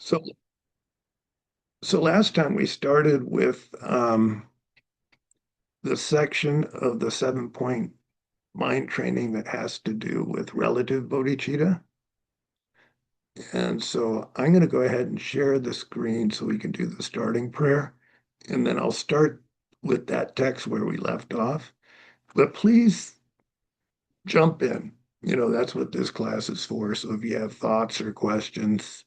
So, so last time we started with the section of the 7 point mind training that has to do with relative bodhicitta. And so I'm going to go ahead and share the screen so we can do the starting prayer. And then I'll start with that text where we left off. But please jump in. That's what this class is for. So if you have thoughts or questions,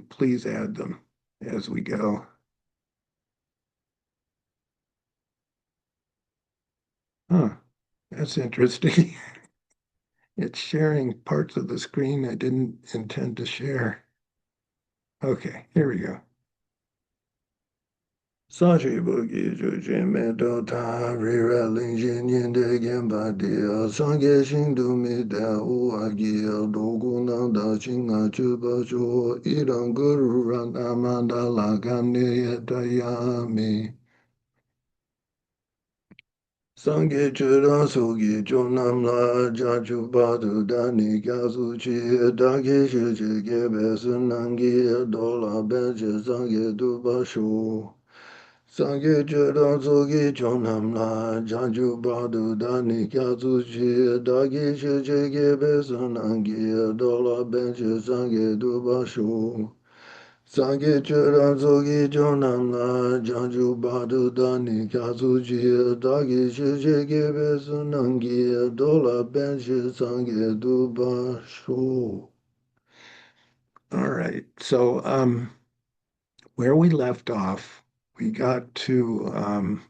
please add them as we go. Huh, that's interesting. It's sharing parts of the screen I didn't intend to share. Okay, here we go. Sashi Buki Juji Mento Ta Rira Lingjin Yende Genpa Dia Sangye Shingdu Mida Ua Gia Dogu Nanda Chinga Chupa Chu Irang Guru Ran Amanda Lagane Yatayami Sangye Chura Sogi Chonam La Jachu Badu Dani Kasu Chi Daki Shichi Gebe Sunangi Dola Benche Sangye Duba Shu Sangye Chura Sogi Chonam La Jachu Badu Dani Kasu Chi Daki Shichi Gebe Sunangi Dola Benche Sangye Duba Shu Sangye Chöran Sogi Chonam La Janju Badu Dani Kazu Chi Dagi Shiche Gebe Sunangi Dola Benshi Sangye Duba Shu. All right. So where we left off, we got to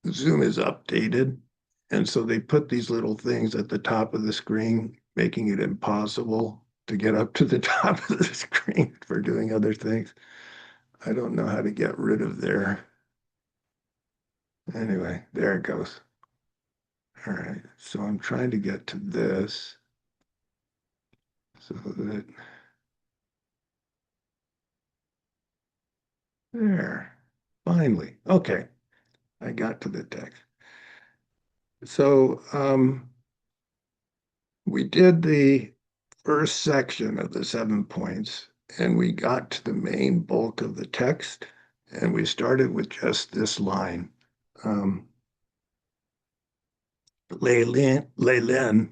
Zoom is updated. And so they put these little things at the top of the screen, making it impossible to get up to the top of the screen for doing other things. I don't know how to get rid of their. Anyway, there it goes. All right. So I'm trying to get to this so that there. Finally. Okay. I got to the text. So we did the first section of the 7 points and we got to the main bulk of the text and we started with just this line. Um, Leilen,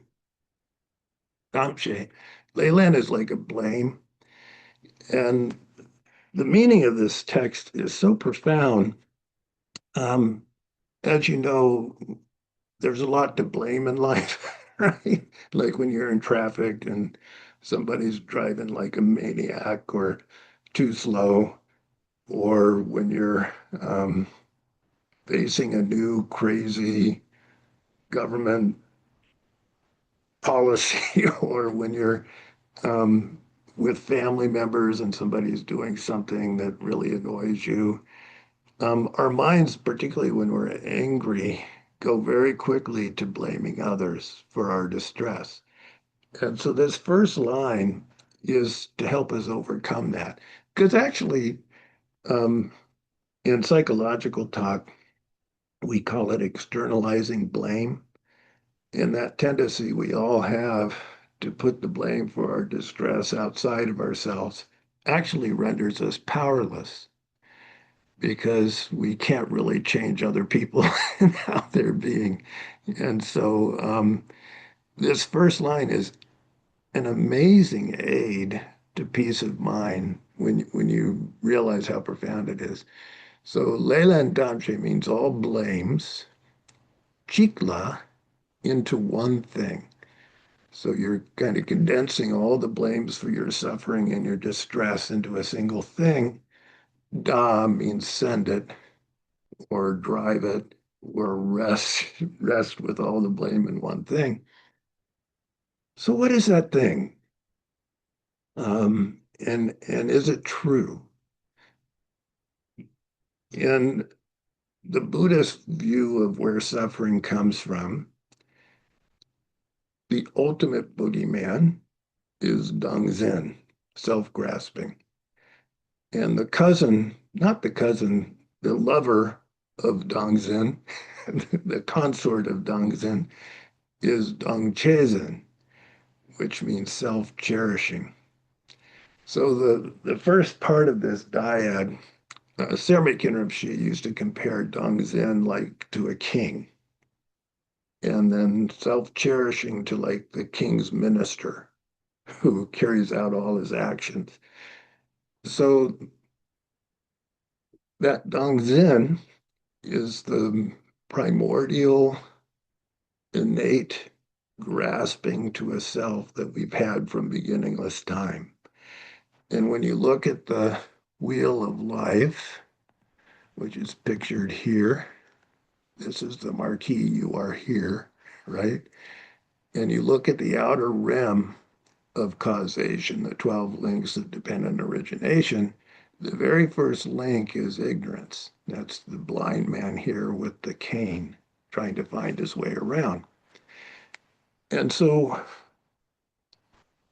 Damshe. Leilen is like a blame. And the meaning of this text is so profound. Um, as you know, there's a lot to blame in life, right? Like when you're in traffic and somebody's driving like a maniac or too slow, or when you're facing a new crazy government policy, or when you're um, with family members and somebody's doing something that really annoys you. Our minds, particularly when we're angry, go very quickly to blaming others for our distress. And so this first line is to help us overcome that. Because actually, um, in psychological talk, we call it externalizing blame. And that tendency we all have to put the blame for our distress outside of ourselves actually renders us powerless because we can't really change other people and how they're being. And so this first line is an amazing aid to peace of mind when you realize how profound it is. So Leila and Damche means all blames, Chikla into one thing. So you're kind of condensing all the blames for your suffering and your distress into a single thing. Da means send it or drive it or rest with all the blame in one thing. So what is that thing? And is it true? In the Buddhist view of where suffering comes from, the ultimate boogeyman is Dong Zen, self-grasping. And the cousin, not the cousin, the lover of Dongzhen, the consort of Dongzhen, is Dongchezen, which means self-cherishing. So the first part of this dyad, Sermik Rinpoche used to compare Dongzhen like to a king, and then self-cherishing to like the king's minister who carries out all his actions. So that Dongzhen is the primordial, innate grasping to a self that we've had from beginningless time. And when you look at the wheel of life, which is pictured here, this is the marquee, you are here, right? And you look at the outer rim of causation, the 12 links of dependent origination, the very first link is ignorance. That's the blind man here with the cane trying to find his way around. And so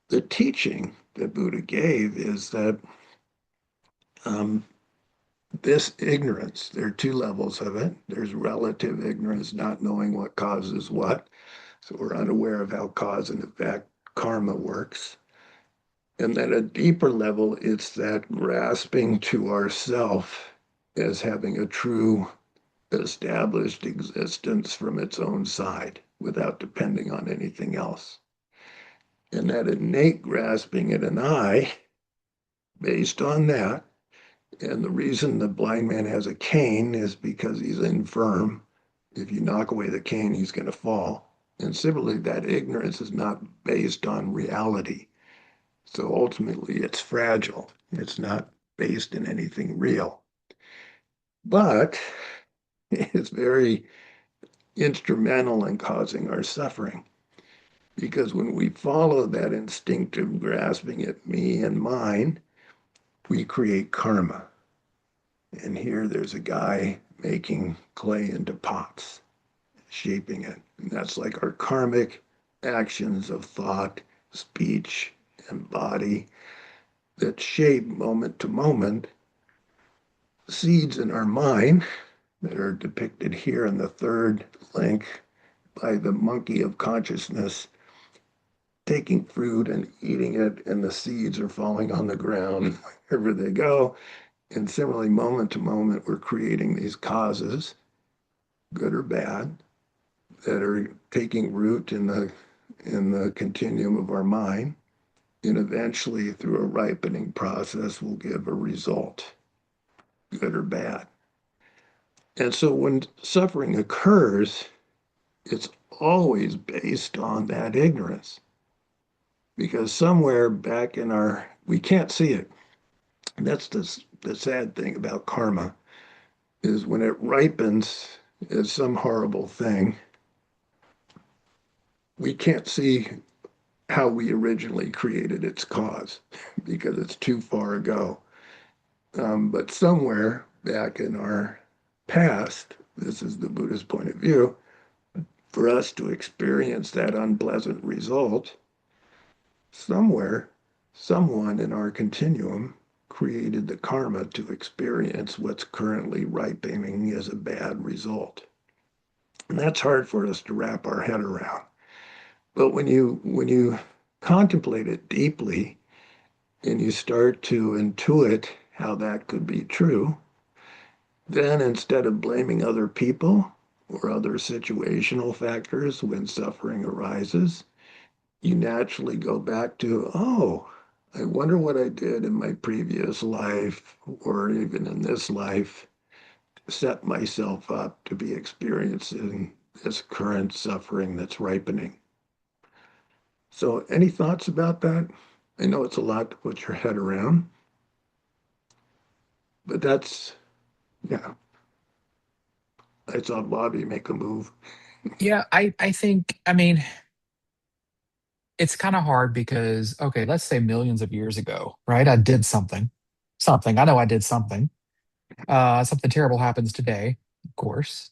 the teaching that Buddha gave is that um, this ignorance, there are two levels of it. There's relative ignorance, not knowing what causes what. So we're unaware of how cause and effect karma works. And then at a deeper level, it's that grasping to ourself as having a true established existence from its own side without depending on anything else. And that innate grasping at an I, based on that, and the reason the blind man has a cane is because he's infirm. If you knock away the cane, he's going to fall. And similarly, that ignorance is not based on reality. So ultimately, it's fragile. It's not based in anything real. But it's very instrumental in causing our suffering. Because when we follow that instinctive grasping at me and mine, we create karma. And here there's a guy making clay into pots, shaping it. And that's like our karmic actions of thought, speech, and body that shape moment to moment seeds in our mind that are depicted here in the third link by the monkey of consciousness taking fruit and eating it, and the seeds are falling on the ground wherever they go. And similarly, moment to moment, we're creating these causes, good or bad, that are taking root in the continuum of our mind. And eventually, through a ripening process, will give a result, good or bad. And so when suffering occurs, it's always based on that ignorance. Because somewhere back in our, we can't see it. And that's the sad thing about karma, is when it ripens as some horrible thing, we can't see how we originally created its cause because it's too far ago. But somewhere back in our past, this is the Buddhist point of view, for us to experience that unpleasant result, somewhere, someone in our continuum created the karma to experience what's currently ripening as a bad result. And that's hard for us to wrap our head around. But when you contemplate it deeply and you start to intuit how that could be true, then instead of blaming other people or other situational factors when suffering arises, you naturally go back to, oh, I wonder what I did in my previous life or even in this life to set myself up to be experiencing this current suffering that's ripening. So, any thoughts about that? I know it's a lot to put your head around, but yeah, I saw Bobby make a move. Yeah, I think, I mean, it's kind of hard because, okay, let's say millions of years ago, right? I did something. I know I did something. Something terrible happens today, of course.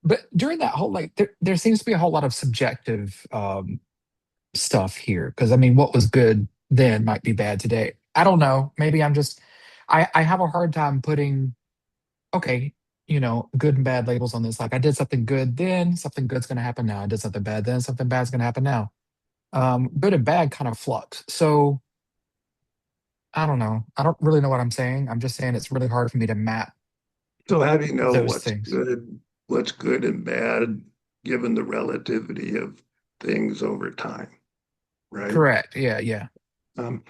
But during that whole, like, there seems to be a whole lot of subjective stuff here. Because, I mean, what was good then might be bad today. I don't know. Maybe I have a hard time putting, okay, good and bad labels on this. Like I did something good then, something good's going to happen now. I did something bad then, something bad's going to happen now. Good and bad kind of flux. So I don't know. I don't really know what I'm saying. I'm just saying it's really hard for me to map So how do you know those things. what's good and bad, given the relativity of things over time, right? Correct. Yeah, yeah. Um,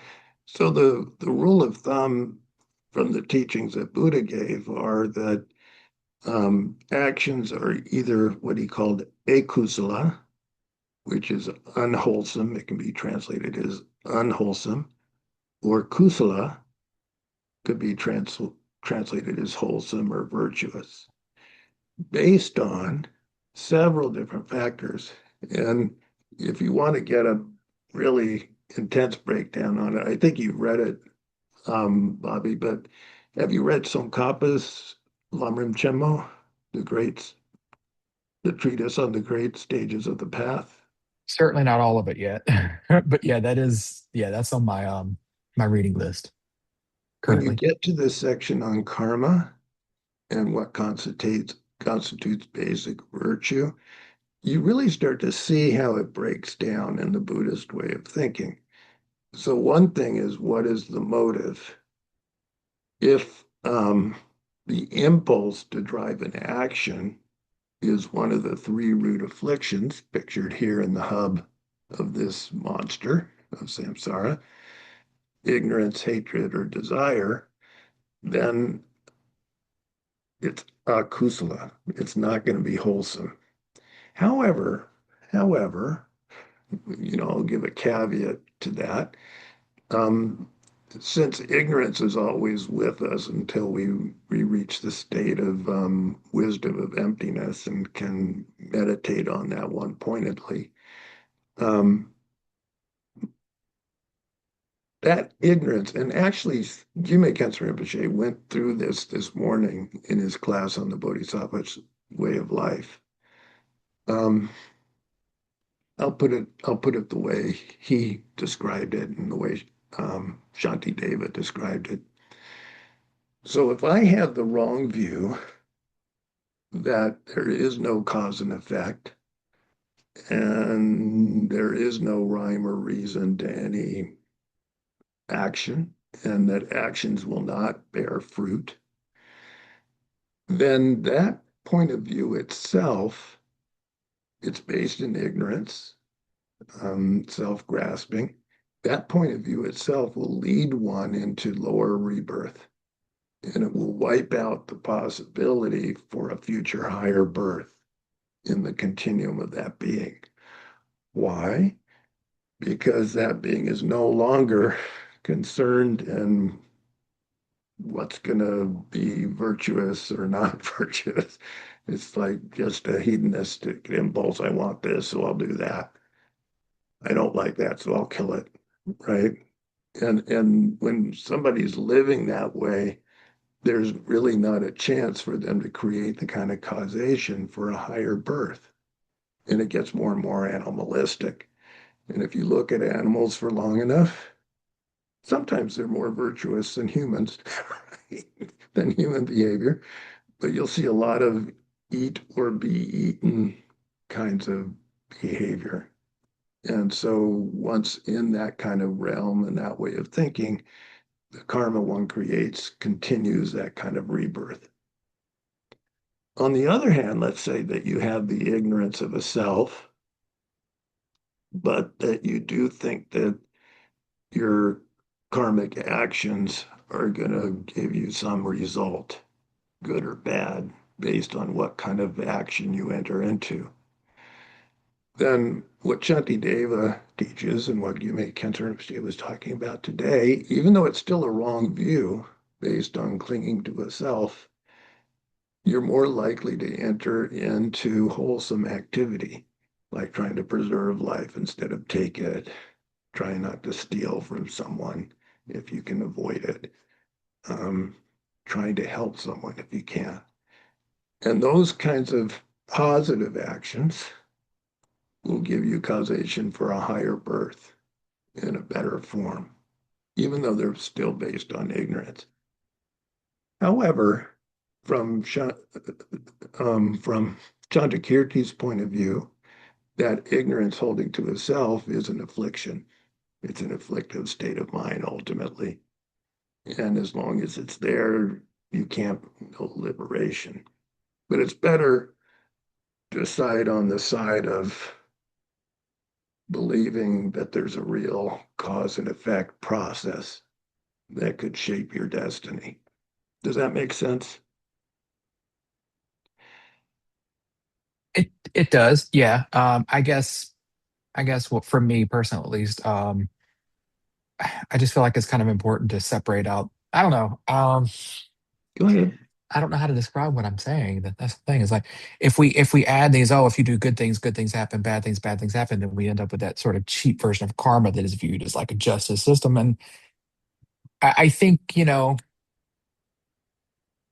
so the rule of thumb from the teachings that Buddha gave are that actions are either what he called akusala, which is unwholesome. It can be translated as unwholesome, or kusala could be translated as wholesome or virtuous, based on several different factors. And if you want to get a really intense breakdown on it, I think you've read it, Bobby, but have you read Tsongkhapa's Lamrim Chenmo, the great, the treatise on the great stages of the path? Certainly not all of it yet. But yeah, that's on my reading list When you currently. get to this section on karma and what constitutes basic virtue, you really start to see how it breaks down in the Buddhist way of thinking. So one thing is, what is the motive? If the impulse to drive an action is one of the three root afflictions pictured here in the hub of this monster of samsara, ignorance, hatred, or desire, then it's akusala. It's not going to be wholesome. However, however, I'll give a caveat to that. Um, since ignorance is always with us until we reach the state of wisdom of emptiness and can meditate on that one pointedly, um, that ignorance, and actually, Jime Khenso Rinpoche went through this morning in his class on the Bodhisattva's way of life. Um, I'll put it the way he described it and the way Shanti Deva described it. So if I have the wrong view that there is no cause and effect and there is no rhyme or reason to any action, and that actions will not bear fruit, then that point of view itself, it's based in ignorance, self-grasping. That point of view itself will lead one into lower rebirth, and it will wipe out the possibility for a future higher birth in the continuum of that being. Why? Because that being is no longer concerned in what's going to be virtuous or not virtuous. It's like just a hedonistic impulse. I want this, so I'll do that. I don't like that, so I'll kill it. Right. And when somebody's living that way, there's really not a chance for them to create the kind of causation for a higher birth. And it gets more and more animalistic. And if you look at animals for long enough, sometimes they're more virtuous than humans, than human behavior. But you'll see a lot of eat or be eaten kinds of behavior. And so once in that kind of realm and that way of thinking, the karma one creates continues that kind of rebirth. On the other hand, let's say that you have the ignorance of a self, but that you do think that your karmic actions are going to give you some result, good or bad, based on what kind of action you enter into. Then what Shantideva teaches and what Yume Khenso Rinpoche was talking about today, even though it's still a wrong view based on clinging to a self, you're more likely to enter into wholesome activity, like trying to preserve life instead of take it, trying not to steal from someone if you can avoid it, um, trying to help someone if you can. And those kinds of positive actions will give you causation for a higher birth in a better form, even though they're still based on ignorance. However, from from Chandrakirti's point of view, that ignorance holding to a self is an affliction. It's an afflictive state of mind ultimately. And as long as it's there, you can't know liberation. But it's better to side on the side of believing that there's a real cause and effect process that could shape your destiny. Does that make sense? It does, yeah. I guess what for me personally at least, I just feel like it's kind of important to separate out. I don't know. Go ahead. I don't know how to describe what I'm saying. That's the thing. Is like if we add these, oh, if you do good things happen, bad things happen, then we end up with that sort of cheap version of karma that is viewed as like a justice system. And I think,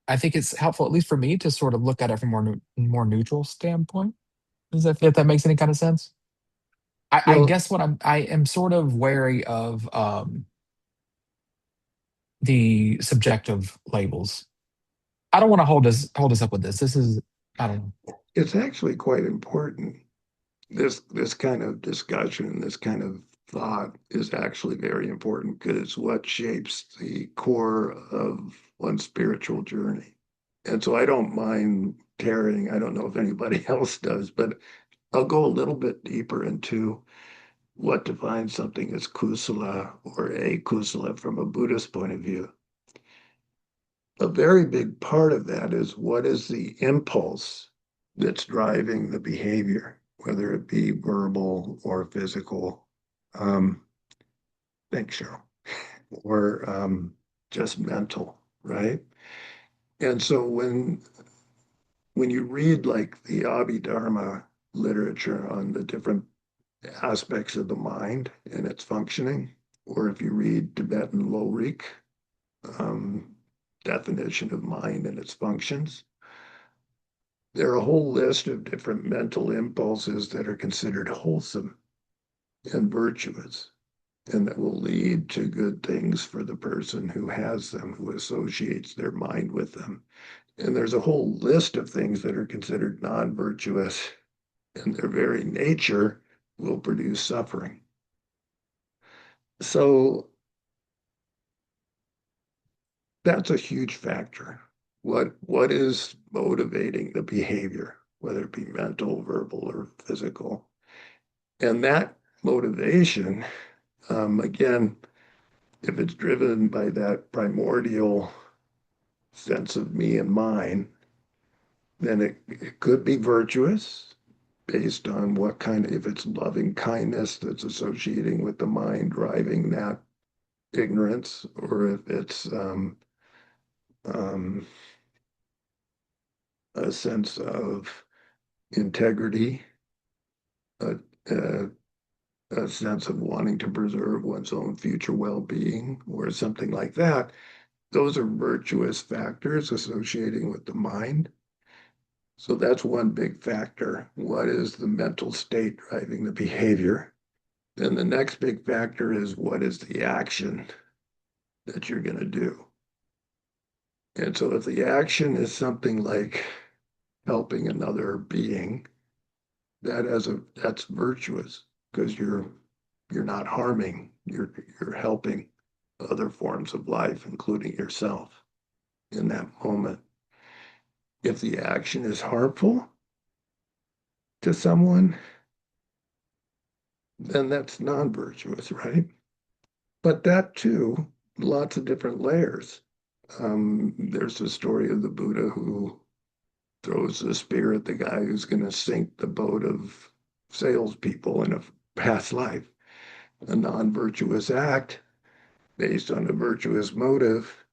I think it's helpful, at least for me, to sort of look at it from more neutral standpoint. Does that if that makes any kind of sense? I Well, guess I am sort of wary of the subjective labels. I don't want to hold us up with this. This is I don't know. it's actually quite important. This kind of discussion, this kind of thought is actually very important because it's what shapes the core of one's spiritual journey. And so I don't mind tearing, I don't know if anybody else does, but I'll go a little bit deeper into what defines something as kusala or a kusala from a Buddhist point of view. A very big part of that is what is the impulse that's driving the behavior, whether it be verbal or physical. Um, Thanks, Cheryl, or just mental, right? And so when you read like the Abhidharma literature on the different aspects of the mind and its functioning, or if you read Tibetan Lorik, um, definition of mind and its functions, there are a whole list of different mental impulses that are considered wholesome and virtuous and that will lead to good things for the person who has them, who associates their mind with them. And there's a whole list of things that are considered non virtuous, and their very nature will produce suffering. So that's a huge factor. What is motivating the behavior, whether it be mental, verbal, or physical? And that motivation, again, if it's driven by that primordial sense of me and mine, then it could be virtuous based on what kind of, if it's loving kindness that's associating with the mind driving that ignorance, or if it's um, a sense of integrity, a, a, a sense of wanting to preserve one's own future well-being, or something like that. Those are virtuous factors associating with the mind. So that's one big factor. What is the mental state driving the behavior? Then the next big factor is what is the action that you're going to do? And so if the action is something like helping another being, that's virtuous because you're not harming, you're helping other forms of life, including yourself in that moment. If the action is harmful to someone, then that's non-virtuous, right? But that too, lots of different layers. There's the story of the Buddha who throws the spear at the guy who's going to sink the boat of salespeople in a past life. A non-virtuous act based on a virtuous motive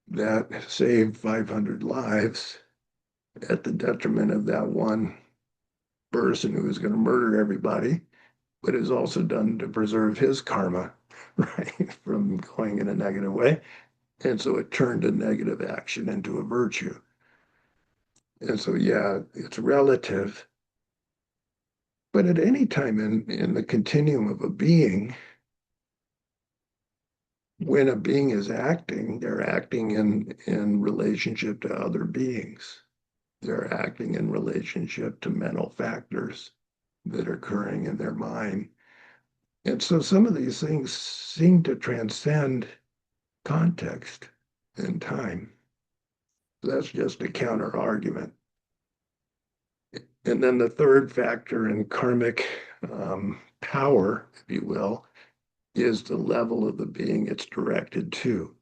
that saved 500 lives at the detriment of that one person who was going to murder everybody, but is also done to preserve his karma, right, from going in a negative way. And so it turned a negative action into a virtue. And so, yeah, it's relative. But at any time in the continuum of a being, when a being is acting, they're acting in relationship to other beings. They're acting in relationship to mental factors that are occurring in their mind. And so some of these things seem to transcend context and time. That's just a counter argument. And then the third factor in karmic power, if you will, is the level of the being it's directed to.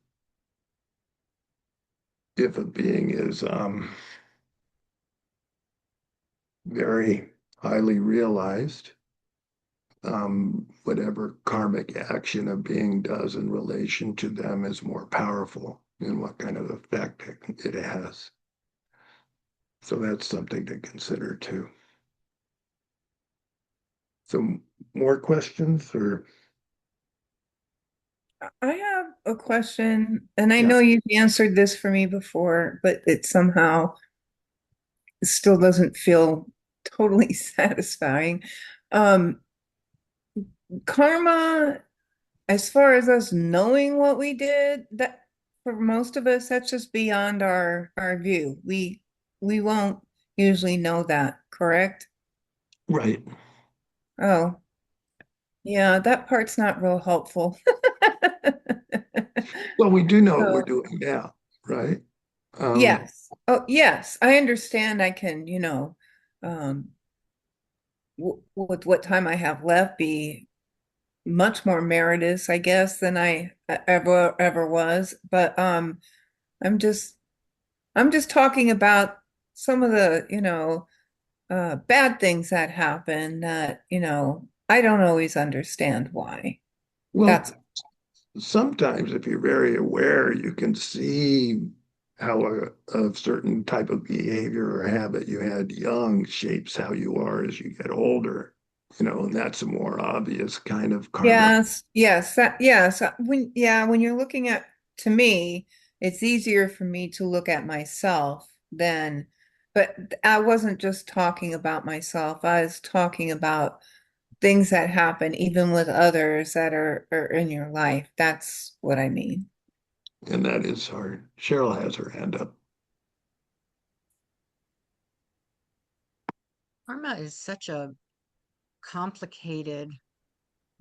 If a being is very highly realized, whatever karmic action a being does in relation to them is more powerful in what kind of effect it has. So that's something to consider too. So more questions or I have a question, and I yeah. know you've answered this for me before, but it somehow still doesn't feel totally satisfying. Um, Karma, as far as us knowing what we did, that for most of us, that's just beyond our view. We won't usually know that, correct? Right. Oh, yeah, that part's not real helpful. Well, we do know what we're So, doing now, right? Um, yes. Oh, yes. I understand I can, um, with what time I have left, be much more meritorious, I guess, than I ever was. But I'm just I'm just talking about some of the, bad things that happen that, I don't always understand why. well, That's sometimes if you're very aware, you can see how a certain type of behavior or habit you had young shapes how you are as you get older, and that's a more obvious kind of karma. Yes, yes, yes. When you're looking at, to me, it's easier for me to look at myself than, but I wasn't just talking about myself. I was talking about things that happen even with others that are in your life. That's what I mean. And that is hard. Cheryl has her hand up. Karma is such a complicated,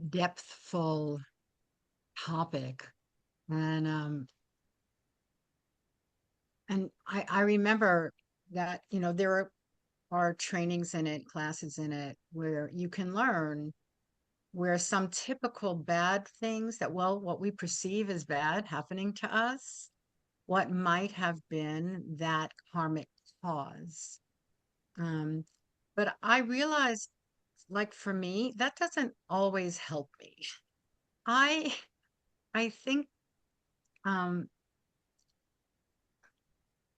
depthful topic. And I remember that, are trainings in it, classes in it, where you can learn where some typical bad things that, well, what we perceive as bad happening to us, what might have been that karmic cause. Um, but I realized, like for me, that doesn't always help me. I I think um,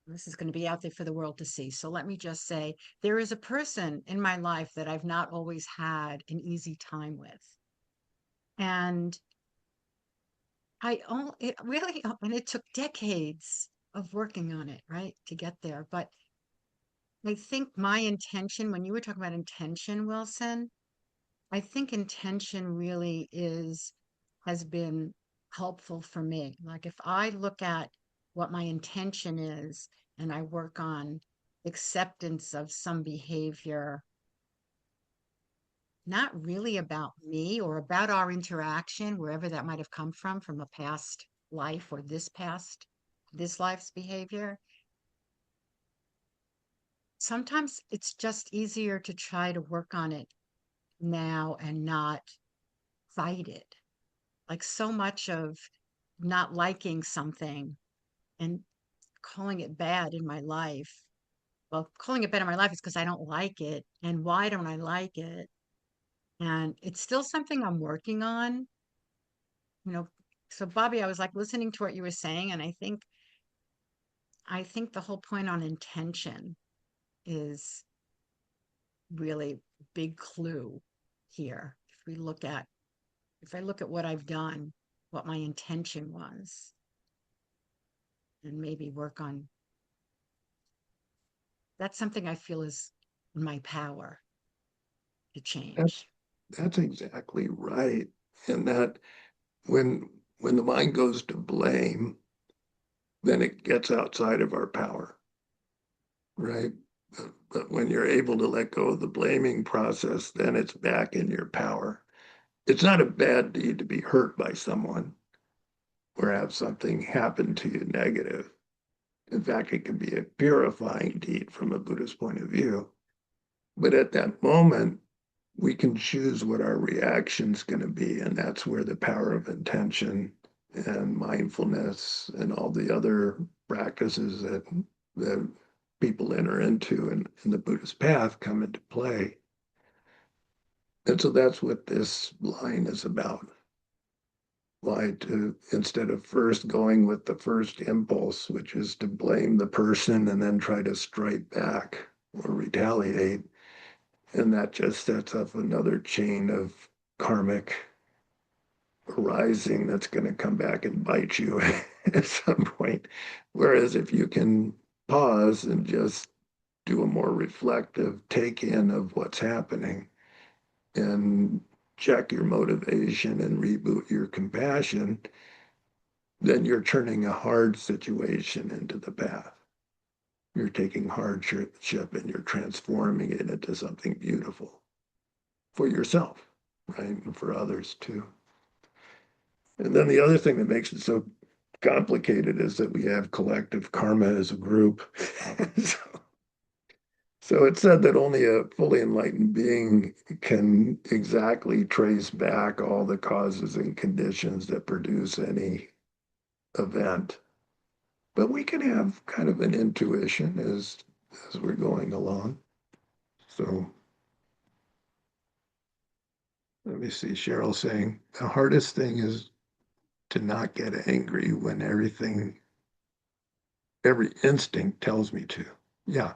this is going to be out there for the world to see. So let me just say there is a person in my life that I've not always had an easy time with. And it really, and it took decades of working on it, right, to get there. But I think my intention, when you were talking about intention, Wilson, I think intention really has been helpful for me. Like if I look at what my intention is and I work on acceptance of some behavior, not really about me or about our interaction, wherever that might have come from a past life or this life's behavior. Sometimes it's just easier to try to work on it now and not fight it. Like so much of not liking something and calling it bad in my life. Well, calling it bad in my life is because I don't like it. And why don't I like it? And it's still something I'm working on, you know. So Bobby, I was like listening to what you were saying, and I think the whole point on intention is really big clue here. If I look at what I've done, what my intention was, and maybe work on that's something I feel is in my power to That's change. that's exactly right. And that when When the mind goes to blame, then it gets outside of our power, right? But when you're able to let go of the blaming process, then it's back in your power. It's not a bad deed to be hurt by someone or have something happen to you negative. In fact, it can be a purifying deed from a Buddhist point of view. But at that moment, we can choose what our reaction's going to be. And that's where the power of intention and mindfulness and all the other practices that people enter into in the Buddhist path come into play. And so that's what this line is about. Why to, instead of first going with the first impulse, which is to blame the person and then try to strike back or retaliate, and that just sets up another chain of karmic arising that's going to come back and bite you at some point. Whereas if you can pause and just do a more reflective take in of what's happening and check your motivation and reboot your compassion, then you're turning a hard situation into the path. You're taking hardship and you're transforming it into something beautiful for yourself, right? And for others too. And then the other thing that makes it so complicated is that we have collective karma as a group. So it's said that only a fully enlightened being can exactly trace back all the causes and conditions that produce any event. But we can have kind of an intuition as we're going along. So let me see, Cheryl saying the hardest thing is to not get angry when every instinct tells me to. Yeah.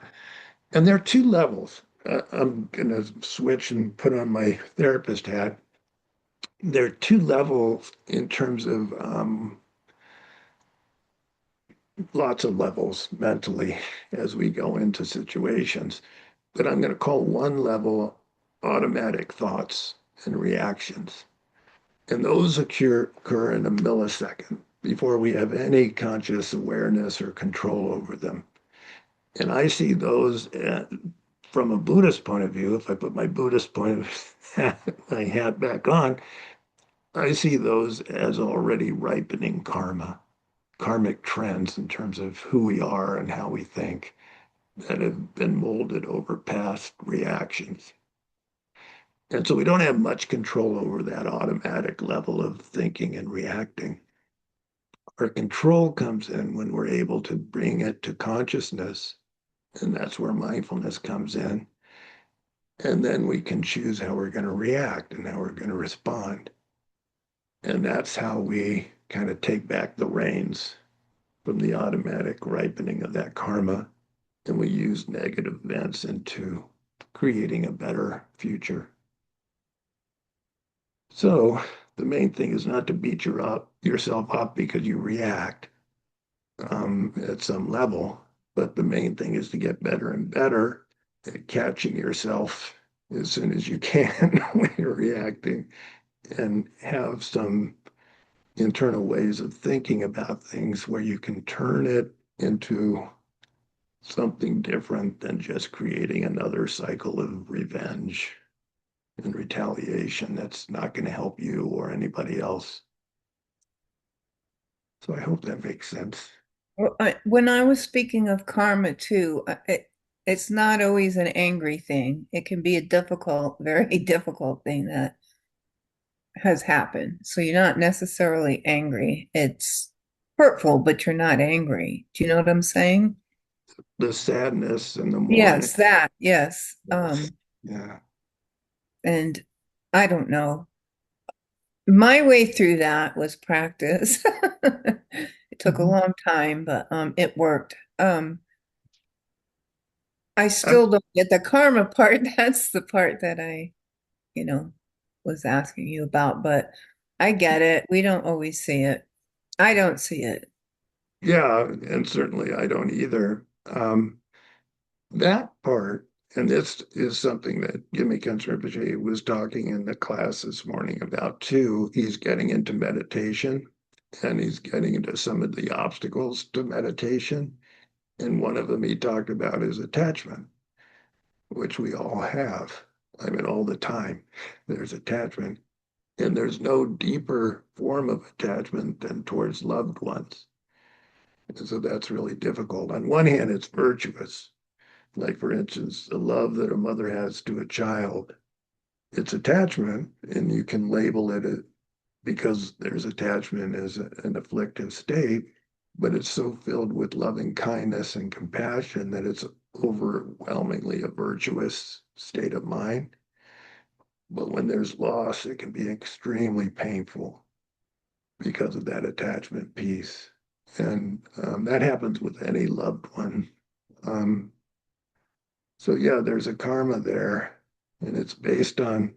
And there are two levels. I'm going to switch and put on my therapist hat. There are two levels in terms of lots of levels mentally as we go into situations. But I'm going to call one level automatic thoughts and reactions. And those occur in a millisecond before we have any conscious awareness or control over them. And I see those from a Buddhist point of view. If I put my Buddhist point of my hat back on, I see those as already ripening karma, karmic trends in terms of who we are and how we think that have been molded over past reactions. And so we don't have much control over that automatic level of thinking and reacting. Our control comes in when we're able to bring it to consciousness, and that's where mindfulness comes in. And then we can choose how we're going to react and how we're going to respond. And that's how we kind of take back the reins from the automatic ripening of that karma. And we use negative events into creating a better future. So the main thing is not to beat yourself up because you react at some level, but the main thing is to get better and better at catching yourself as soon as you can when you're reacting and have some internal ways of thinking about things where you can turn it into something different than just creating another cycle of revenge and retaliation that's not going to help you or anybody else. So I hope that makes sense. Well, when I was speaking of karma too, it's not always an angry thing. It can be a difficult, very difficult thing that has happened. So you're not necessarily angry. It's hurtful, but you're not angry. Do you know what I'm saying? The sadness and the mourning. Yes, that, yes. Yes. Yeah. And I don't know. My way through that was practice. It took a Mhm. long time, but it worked. I I, still don't get the karma part. That's the part that I, you know, was asking you about, but I get it. We don't always see it. I don't see it. yeah, and certainly I don't either. That part, and this is something that Jimmy Rinpoche was talking in the class this morning about too. He's getting into meditation, and he's getting into some of the obstacles to meditation. And one of them he talked about is attachment, which we all have. I mean, all the time there's attachment. And there's no deeper form of attachment than towards loved ones. And so that's really difficult. On one hand, it's virtuous. Like, for instance, the love that a mother has to a child, it's attachment, and you can label it because there's attachment as an afflictive state, but it's so filled with loving kindness and compassion that it's overwhelmingly a virtuous state of mind. But when there's loss, it can be extremely painful because of that attachment piece. And that happens with any loved one. Um, so, yeah, there's a karma there, and it's based on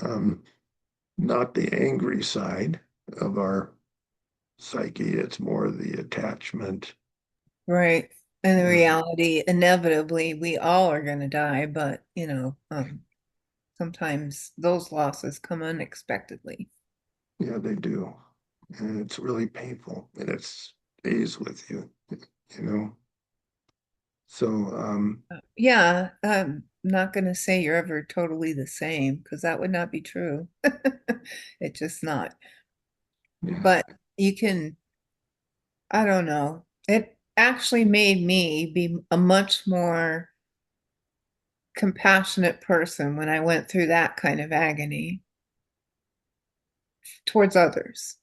um, not the angry side of our psyche, it's more the attachment. Right. And the Yeah, reality, inevitably, we all are going to die, but sometimes those losses come unexpectedly. yeah, they do. And it's really painful and it stays with you, you know. So, Yeah, I'm not going to say you're ever totally the same because that would not be true. It's just not. yeah, But you can, I don't know. It actually made me be a much more compassionate person when I went through that kind of agony towards others.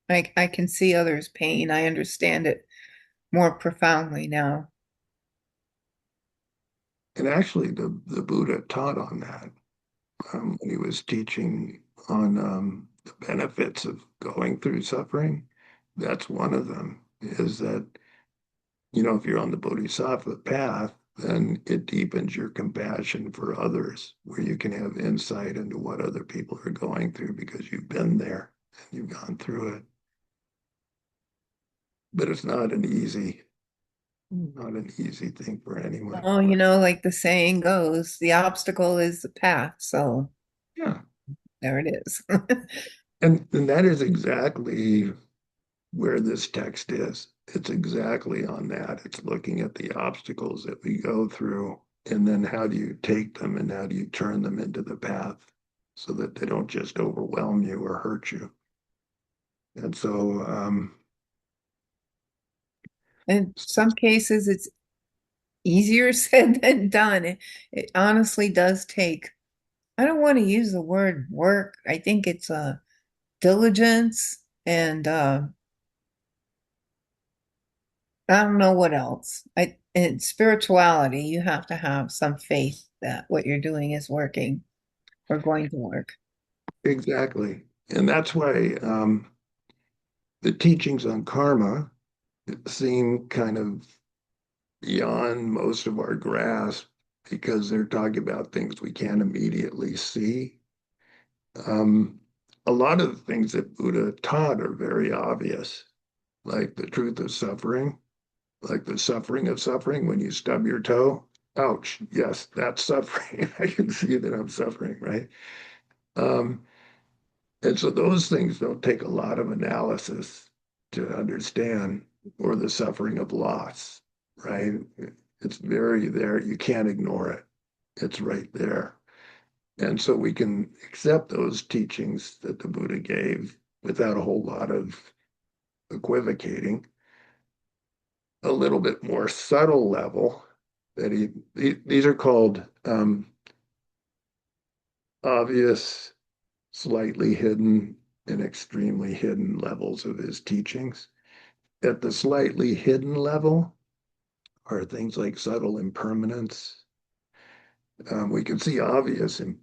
I can see others' pain. I understand it more profoundly now. and actually, the Buddha taught on that when he was teaching on the benefits of going through suffering. That's one of them, is that, if you're on the Bodhisattva path, then it deepens your compassion for others, where you can have insight into what other people are going through because you've been there and you've gone through it. But it's not an easy thing for anyone. Oh, like the saying goes, the obstacle is the path. So Yeah. there it is. And that is exactly where this text is. It's exactly on that. It's looking at the obstacles that we go through, and then how do you take them and how do you turn them into the path so that they don't just overwhelm you or hurt you. And so, In some cases, it's easier said than done. It honestly does take, I don't want to use the word work. I think it's diligence and I don't know what else. In spirituality, you have to have some faith that what you're doing is working or going to work. exactly. And that's why the teachings on karma seem kind of beyond most of our grasp because they're talking about things we can't immediately see. Um, a lot of the things that Buddha taught are very obvious, like the truth of suffering, like the suffering of suffering when you stub your toe. Ouch, yes, that's suffering. I can see that I'm suffering, right? Um, and so those things don't take a lot of analysis to understand, or the suffering of loss, right? It's very there. You can't ignore it. It's right there. And so we can accept those teachings that the Buddha gave without a whole lot of equivocating. A little bit more subtle level that these are called obvious, slightly hidden, and extremely hidden levels of his teachings. At the slightly hidden level are things like subtle impermanence. We can see obvious and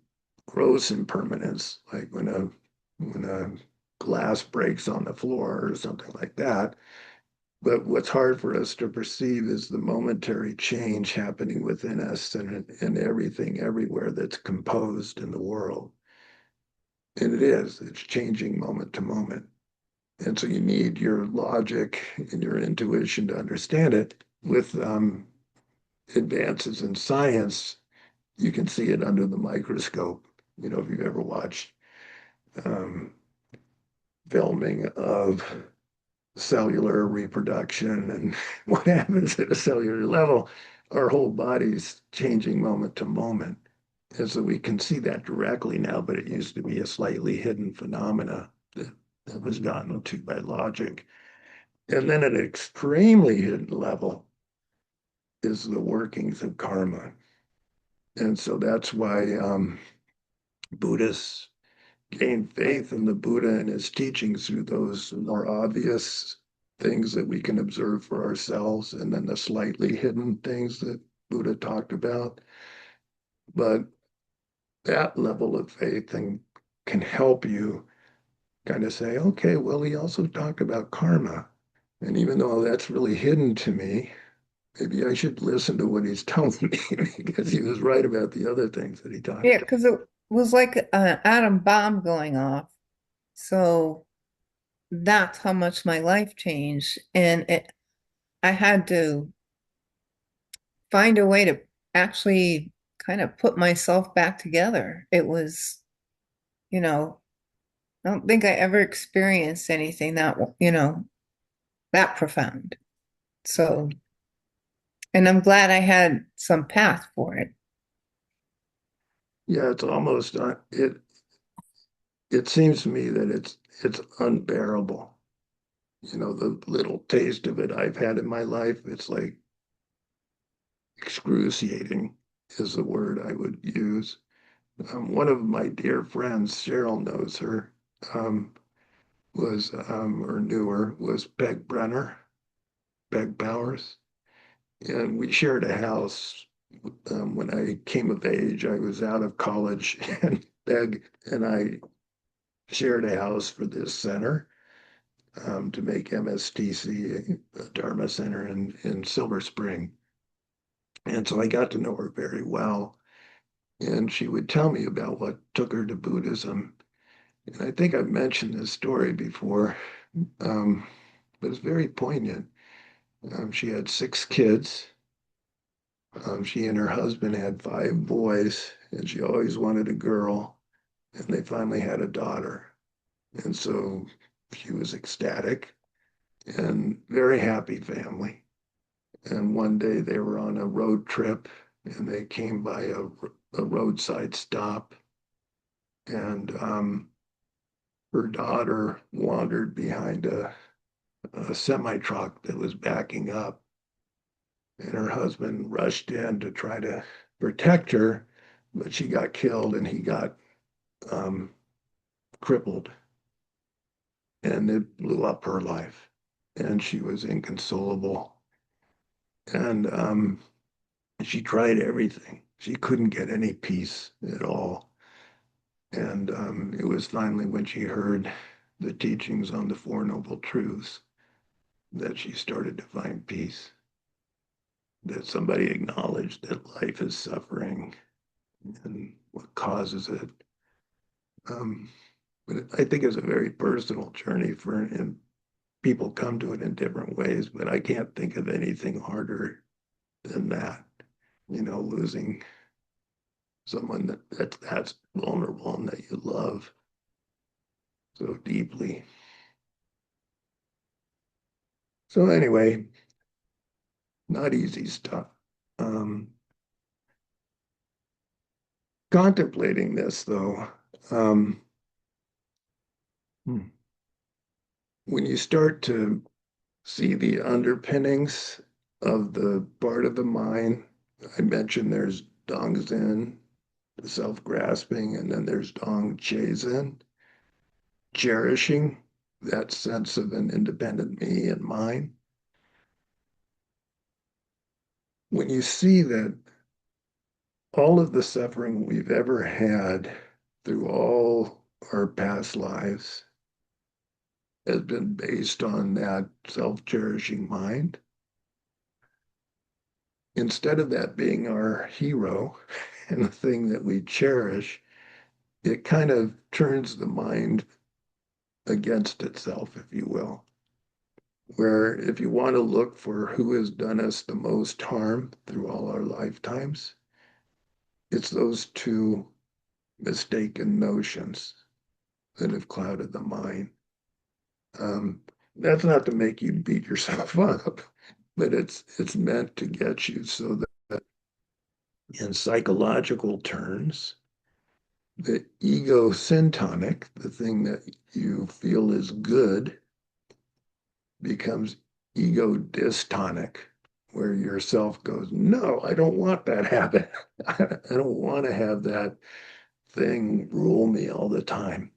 gross impermanence, like when a glass breaks on the floor or something like that. But what's hard for us to perceive is the momentary change happening within us and everything everywhere that's composed in the world. And it's changing moment to moment. And so you need your logic and your intuition to understand it. With advances in science, you can see it under the microscope. If you've ever watched um, filming of cellular reproduction and what happens at a cellular level, our whole body's changing moment to moment. And so we can see that directly now, but it used to be a slightly hidden phenomena that was gotten to by logic. And then at an extremely hidden level is the workings of karma. And so that's why Buddhists gain faith in the Buddha and his teachings through those more obvious things that we can observe for ourselves, and then the slightly hidden things that Buddha talked about. But that level of faith can help you kind of say, okay, well, he also talked about karma. And even though that's really hidden to me, maybe I should listen to what he's telling me because he was right about the other things that he talked Yeah, about. because it was like an atom bomb going off. So that's how much my life changed. I had to find a way to actually kind of put myself back together. It was, you know, I don't think I ever experienced anything that profound. So, and I'm glad I had some path for it. Yeah, it's almost it seems to me that it's unbearable. The little taste of it I've had in my life, it's like excruciating is the word I would use. One of my dear friends, Cheryl knows her, um, or knew her, was Peg Brenner, Peg Powers. And we shared a house. When I came of age, I was out of college, and Peg and I shared a house for this center to make MSTC a Dharma center in Silver Spring. And so I got to know her very well. And she would tell me about what took her to Buddhism. And I think I've mentioned this story before, um, but it's very poignant. She had 6 kids. She and her husband had 5 boys, and she always wanted a girl. And they finally had a daughter. And so she was ecstatic and very happy family. And one day they were on a road trip and they came by a roadside stop. And her daughter wandered behind a semi truck that was backing up. And her husband rushed in to try to protect her, but she got killed and he got um, crippled. And it blew up her life. And she was inconsolable. And she tried everything. She couldn't get any peace at all. And it was finally when she heard the teachings on the Four Noble Truths that she started to find peace, that somebody acknowledged that life is suffering and what causes it. Um, but I think it's a very personal journey and people come to it in different ways, but I can't think of anything harder than that, losing someone that's vulnerable and that you love so deeply. So anyway, not easy stuff. Um, Contemplating this though, um, hmm, when you start to see the underpinnings of the part of the mind, I mentioned there's Dong Zen, the self-grasping, and then there's Dong Zen, cherishing that sense of an independent me and mine. When you see that all of the suffering we've ever had through all our past lives has been based on that self-cherishing mind. Instead of that being our hero and the thing that we cherish, it kind of turns the mind against itself, if you will. Where if you want to look for who has done us the most harm through all our lifetimes, it's those two mistaken notions that have clouded the mind. Um, that's not to make you beat yourself up, but it's meant to get you so that in psychological terms, the ego syntonic, the thing that you feel is good, becomes ego dystonic, where yourself goes, no, I don't want that habit. I don't want to have that thing rule me all the time.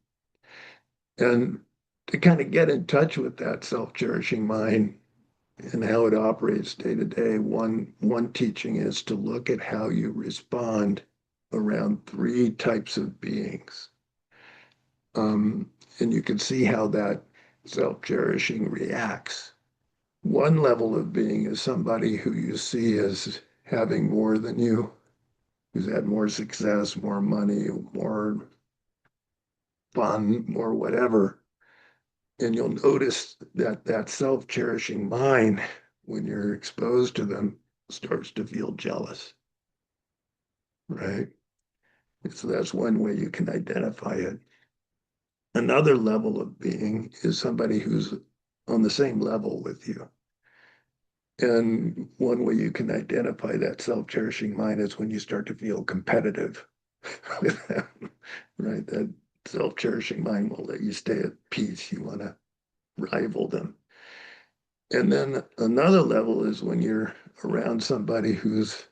And to kind of get in touch with that self-cherishing mind and how it operates day to day, one teaching is to look at how you respond around three types of beings. Um, and you can see how that self-cherishing reacts. One level of being is somebody who you see as having more than you, who's had more success, more money, more fun, more whatever. And you'll notice that that self-cherishing mind, when you're exposed to them, starts to feel jealous, right? So that's one way you can identify it. Another level of being is somebody who's on the same level with you. And one way you can identify that self-cherishing mind is when you start to feel competitive with them, right? That self-cherishing mind won't let you stay at peace. You want to rival them. And then another level is when you're around somebody whose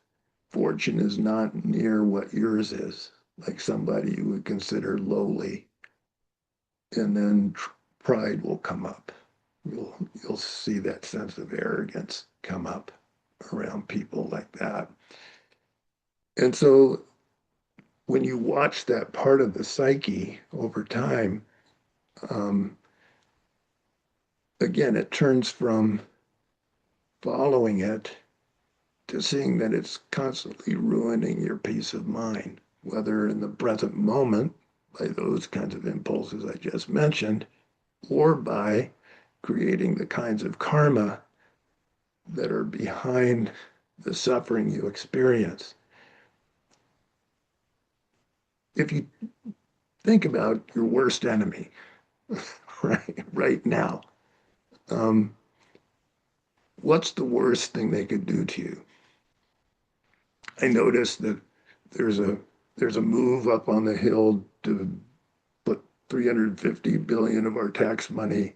fortune is not near what yours is, like somebody you would consider lowly, and then pride will come up. You'll see that sense of arrogance come up around people like that. And so when you watch that part of the psyche over time, um, again, it turns from following it to seeing that it's constantly ruining your peace of mind, whether in the present moment by those kinds of impulses I just mentioned, or by creating the kinds of karma that are behind the suffering you experience. If you think about your worst enemy right now, um, what's the worst thing they could do to you? I noticed that there's a there's a move up on the hill to put 350 billion of our tax money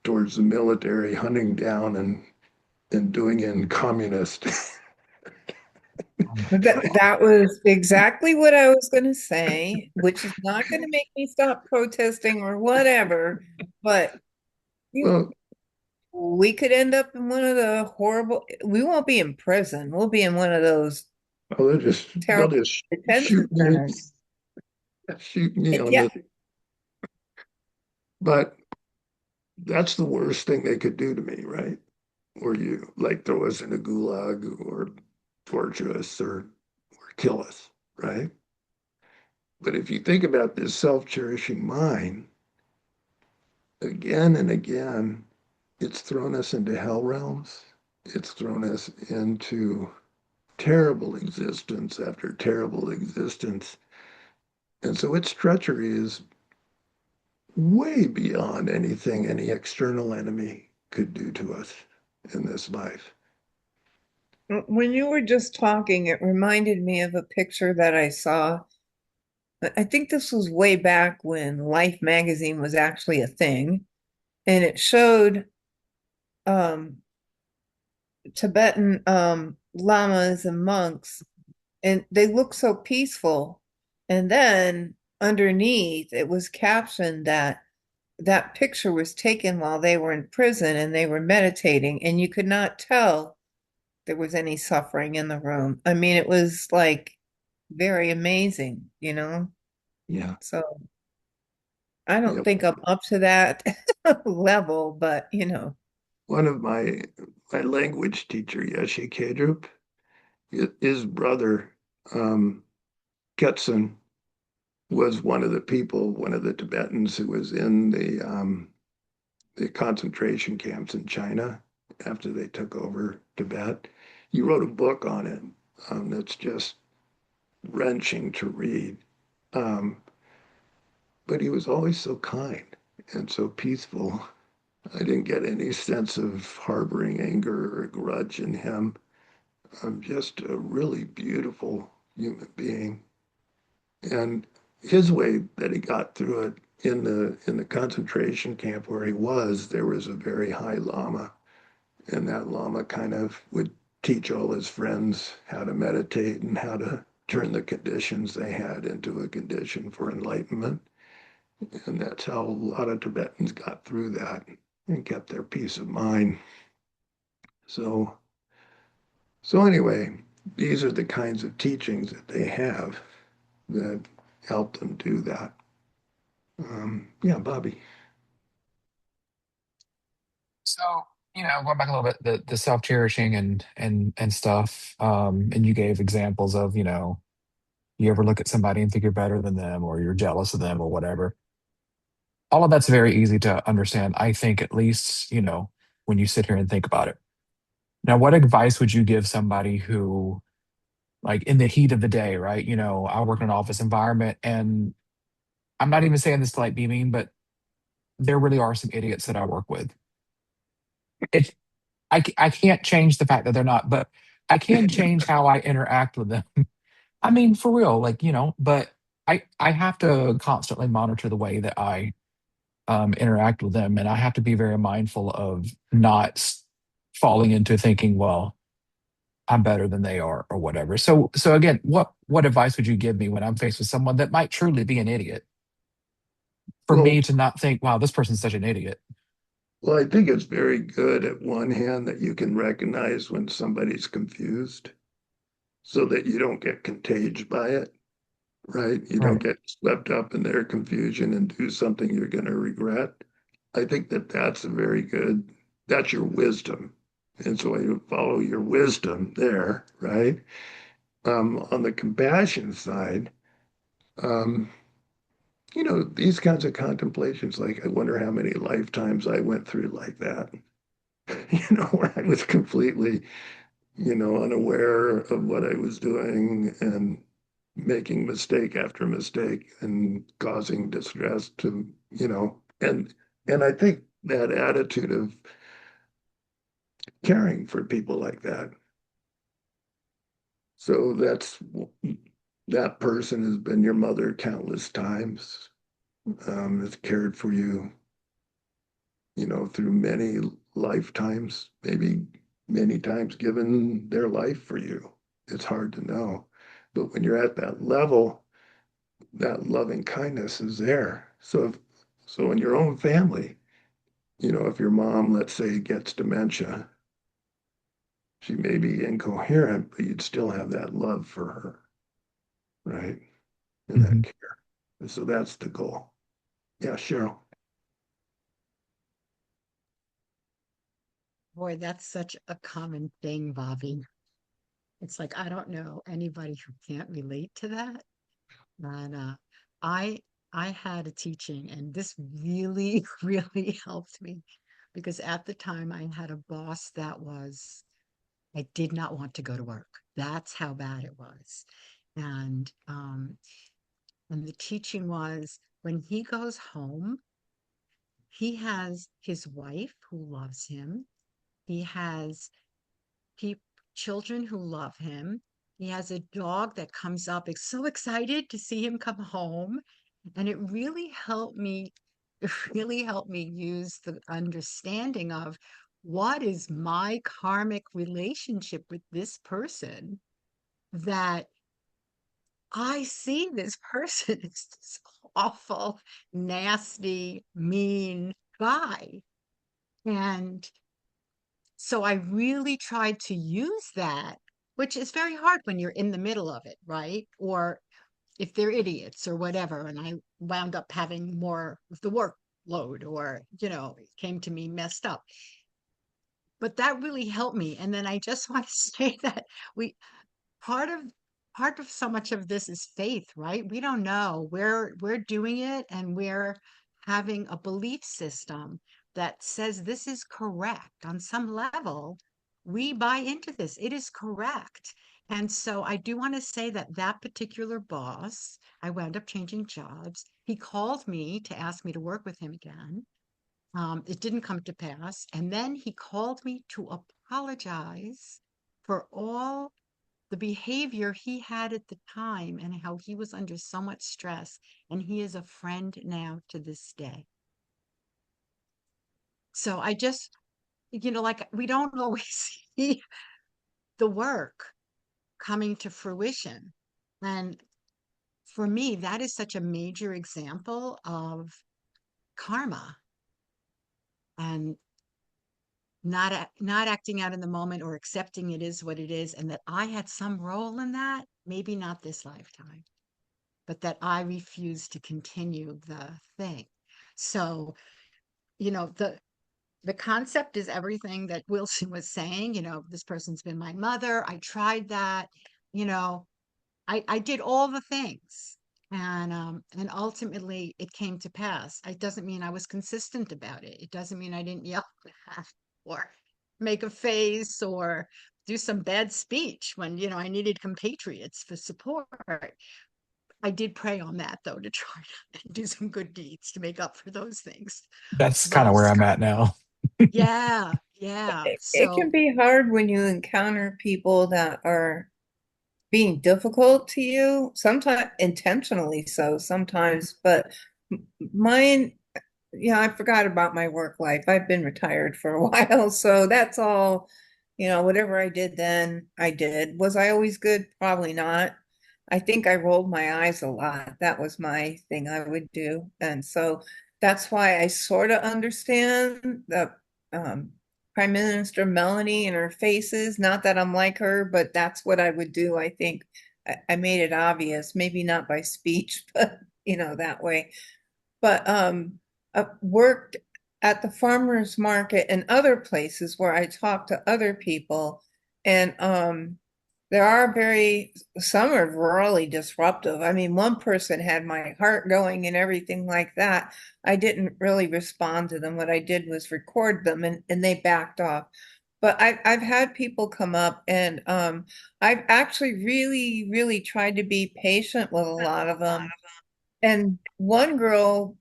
towards the military hunting down and doing in communist. That was exactly what I was going to say, which is not going to make me stop protesting or whatever, but you, Well, we could end up in one of the horrible, we won't be in prison. We'll be in one of those they'll terrible just detention centers. shoot me on Yeah. the. But that's the worst thing they could do to me, right? Or you like throw us in a gulag or torture us or kill us, right? But if you think about this self-cherishing mind, again and again, it's thrown us into hell realms. It's thrown us into terrible existence after terrible existence. And so its treachery is way beyond anything any external enemy could do to us in this life. When you were just talking, it reminded me of a picture that I saw. I think this was way back when Life magazine was actually a thing, and it showed um, Tibetan lamas and monks, and they looked so peaceful. And then underneath, it was captioned that that picture was taken while they were in prison and they were meditating, and you could not tell there was any suffering in the room. I mean, it was like very amazing, you know? Yeah. So I don't Yep. think I'm up to that level, but One of my language teacher, Yeshe Kedrup, his brother, um, Ketson, was one of the people, one of the Tibetans who was in the concentration camps in China after they took over Tibet. He wrote a book on it that's just wrenching to read. Um, but he was always so kind and so peaceful. I didn't get any sense of harboring anger or grudge in him. I'm just a really beautiful human being. And his way that he got through it in the concentration camp where he was, there was a very high lama, and that lama kind of would teach all his friends how to meditate and how to turn the conditions they had into a condition for enlightenment. And that's how a lot of Tibetans got through that and kept their peace of mind. So, so anyway, these are the kinds of teachings that they have that help them do that. Yeah, Bobby. So, going back a little bit, the self-cherishing and stuff, and you gave examples of, you ever look at somebody and think you're better than them or you're jealous of them or whatever. All of that's very easy to understand, I think, at least, when you sit here and think about it. Now, what advice would you give somebody who, like, in the heat of the day, right? I work in an office environment, and I'm not even saying this to like be mean, but there really are some idiots that I work with. It, I can't change the fact that they're not, but I can change how I interact with them. I mean, for real, like, but I have to constantly monitor the way that I interact with them, and I have to be very mindful of not falling into thinking, well, I'm better than they are or whatever. So again, what advice would you give me when I'm faced with someone that might truly be an idiot, for Well, me to not think, wow, this person's such an idiot? well, I think it's very good at one hand that you can recognize when somebody's confused so that you don't get contaged by it, right? You don't Right. get swept up in their confusion and do something you're going to regret. I think that that's a very good, that's your wisdom. And so you follow your wisdom there, right? On the compassion side, um, these kinds of contemplations, like I wonder how many lifetimes I went through like that, where I was completely, unaware of what I was doing and making mistake after mistake and causing distress to, and I think that attitude of caring for people like that. So that person has been your mother countless times, has cared for you, through many lifetimes, maybe many times given their life for you. It's hard to know. But when you're at that level, that loving kindness is there. So in your own family, if your mom, let's say, gets dementia, she may be incoherent, but you'd still have that love for her, right? And that Mhm. care. And so that's the goal. Yeah, Cheryl. Boy, that's such a common thing, Bobby. It's like I don't know anybody who can't relate to that. And I I had a teaching, and this really, really helped me because at the time I had a boss that was I did not want to go to work. That's how bad it was. And and the teaching was when he goes home, he has his wife who loves him. He has peop children who love him. He has a dog that comes up, is so excited to see him come home. And it really helped me use the understanding of what is my karmic relationship with this person that I see this person as this awful, nasty, mean guy. And so I really tried to use that, which is very hard when you're in the middle of it, right? Or if they're idiots or whatever. And I wound up having more of the workload or, it came to me messed up. But that really helped me. And then I just want to say that we part of part of so much of this is faith, right? We don't know. We're doing it and we're having a belief system that says this is correct on some level. We buy into this. It is correct. And so I do want to say that that particular boss, I wound up changing jobs. He called me to ask me to work with him again. It didn't come to pass. And then he called me to apologize for all the behavior he had at the time and how he was under so much stress. And he is a friend now to this day. So I just, like we don't always see the work coming to fruition. And for me, that is such a major example of karma and not acting out in the moment or accepting it is what it is, and that I had some role in that, maybe not this lifetime, but that I refuse to continue the thing. So, the concept is everything that Wilson was saying. This person's been my mother. I tried that, you know, I did all the things, and ultimately it came to pass. It doesn't mean I was consistent about it. It doesn't mean I didn't yell or make a face or do some bad speech when, I needed compatriots for support. I did pray on that though, to try to do some good deeds to make up for those things. That's kind But of where I'm at now. yeah, yeah. It can So be hard when you encounter people that are being difficult to you, sometimes intentionally so, sometimes, but mine, yeah, I forgot about my work life. I've been retired for a while, so that's all, whatever I did then, I did. Was I always good? Probably not. I think I rolled my eyes a lot. That was my thing I would do. And so that's why I sort of understand the um, Prime Minister Melanie and her faces. Not that I'm like her, but that's what I would do. I think I made it obvious, maybe not by speech, but that way. But worked at the farmers market and other places where I talk to other people, and there are some are really disruptive. I mean, one person had my heart going and everything like that. I didn't really respond to them. What I did was record them, and they backed off. But I've had people come up, and I've actually really, really tried to be patient with a lot of them. And one girl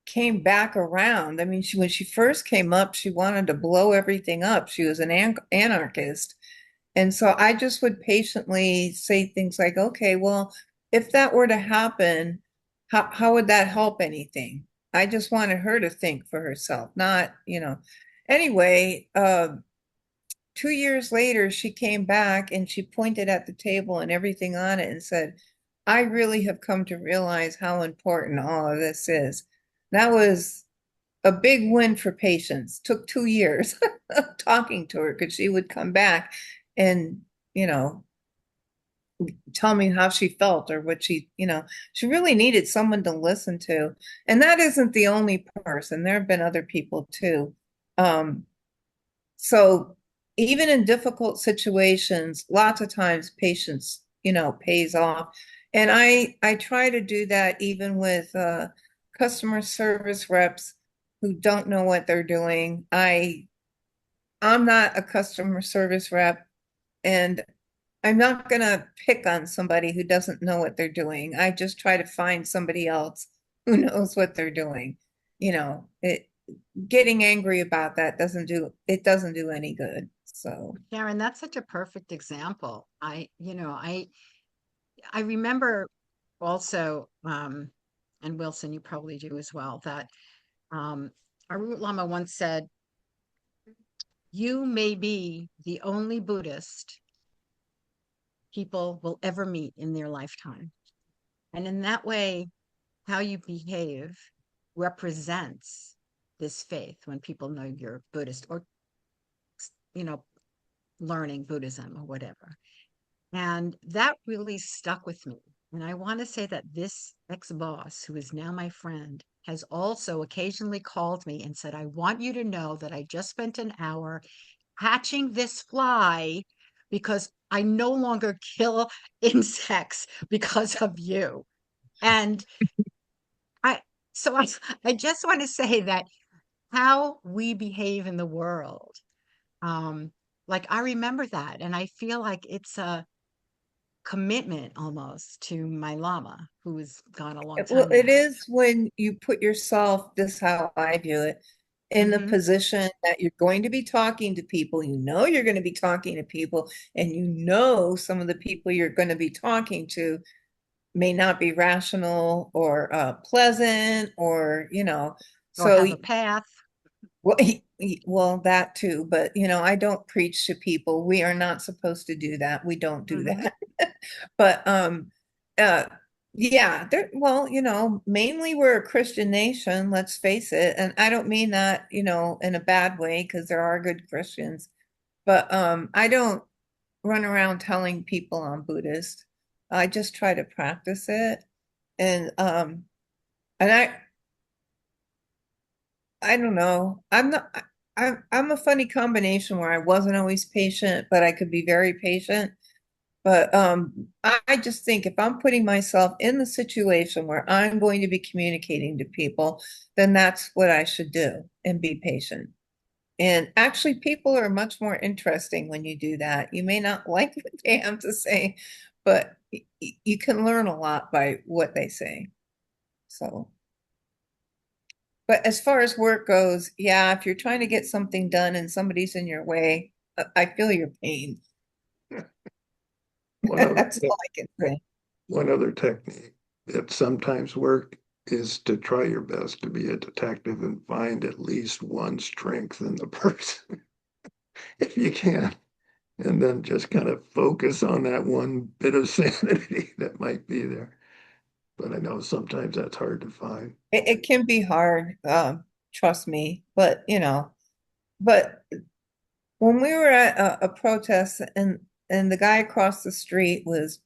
came back around. I mean, when she first came up, she wanted to blow everything up. She was an anarchist. And so I just would patiently say things like, okay, well, if that were to happen, how would that help anything? I just wanted her to think for herself, not. Anyway, 2 years later, she came back and she pointed at the table and everything on it and said, I really have come to realize how important all of this is. That was a big win for patients. Took 2 years of talking to her because she would come back and, you know, tell me how she felt or what she really needed someone to listen to. And that isn't the only person. There have been other people too. Um, so even in difficult situations, lots of times patience, pays off. And I try to do that even with customer service reps who don't know what they're doing. I'm not a customer service rep, and I'm not going to pick on somebody who doesn't know what they're doing. I just try to find somebody else who knows what they're doing. Getting angry about that doesn't do any good. So Karen, that's such a perfect example. I remember also, and Wilson, you probably do as well, that our Root Lama once said, you may be the only Buddhist people will ever meet in their lifetime. And in that way, how you behave represents this faith when people know you're Buddhist or, you know, learning Buddhism or whatever. And that really stuck with me. And I want to say that this ex-boss, who is now my friend, has also occasionally called me and said, I want you to know that I just spent an hour hatching this fly because I no longer kill insects because of you. And I, so I just want to say that how we behave in the world, um, like I remember that, and I feel like it's a commitment almost to my Lama, who is gone a long Well, time it now. is when you put yourself, this is how I view it, in the Hmm. position that you're going to be talking to people, you know you're going to be talking to people, and you know some of the people you're going to be talking to may not be rational or pleasant or, Or so have a path. well, well, that too, but I don't preach to people. We are not supposed to do that. We don't do Hmm. that. But uh yeah, well, mainly we're a Christian nation, let's face it. And I don't mean that, in a bad way, because there are good Christians. But I don't run around telling people I'm Buddhist. I just try to practice it. And and I don't know. I'm a funny combination where I wasn't always patient, but I could be very patient. But I just think if I'm putting myself in the situation where I'm going to be communicating to people, then that's what I should do and be patient. And actually, people are much more interesting when you do that. You may not like what they have to say, but you can learn a lot by what they say. So. But as far as work goes, yeah, if you're trying to get something done and somebody's in your way, I feel your pain. One other, That's all I can say. one other technique that sometimes work is to try your best to be a detective and find at least one strength in the person, if you can, and then just kind of focus on that one bit of sanity that might be there. But I know sometimes that's hard to find. It can be hard, trust me, but but when we were at a protest and the guy across the street was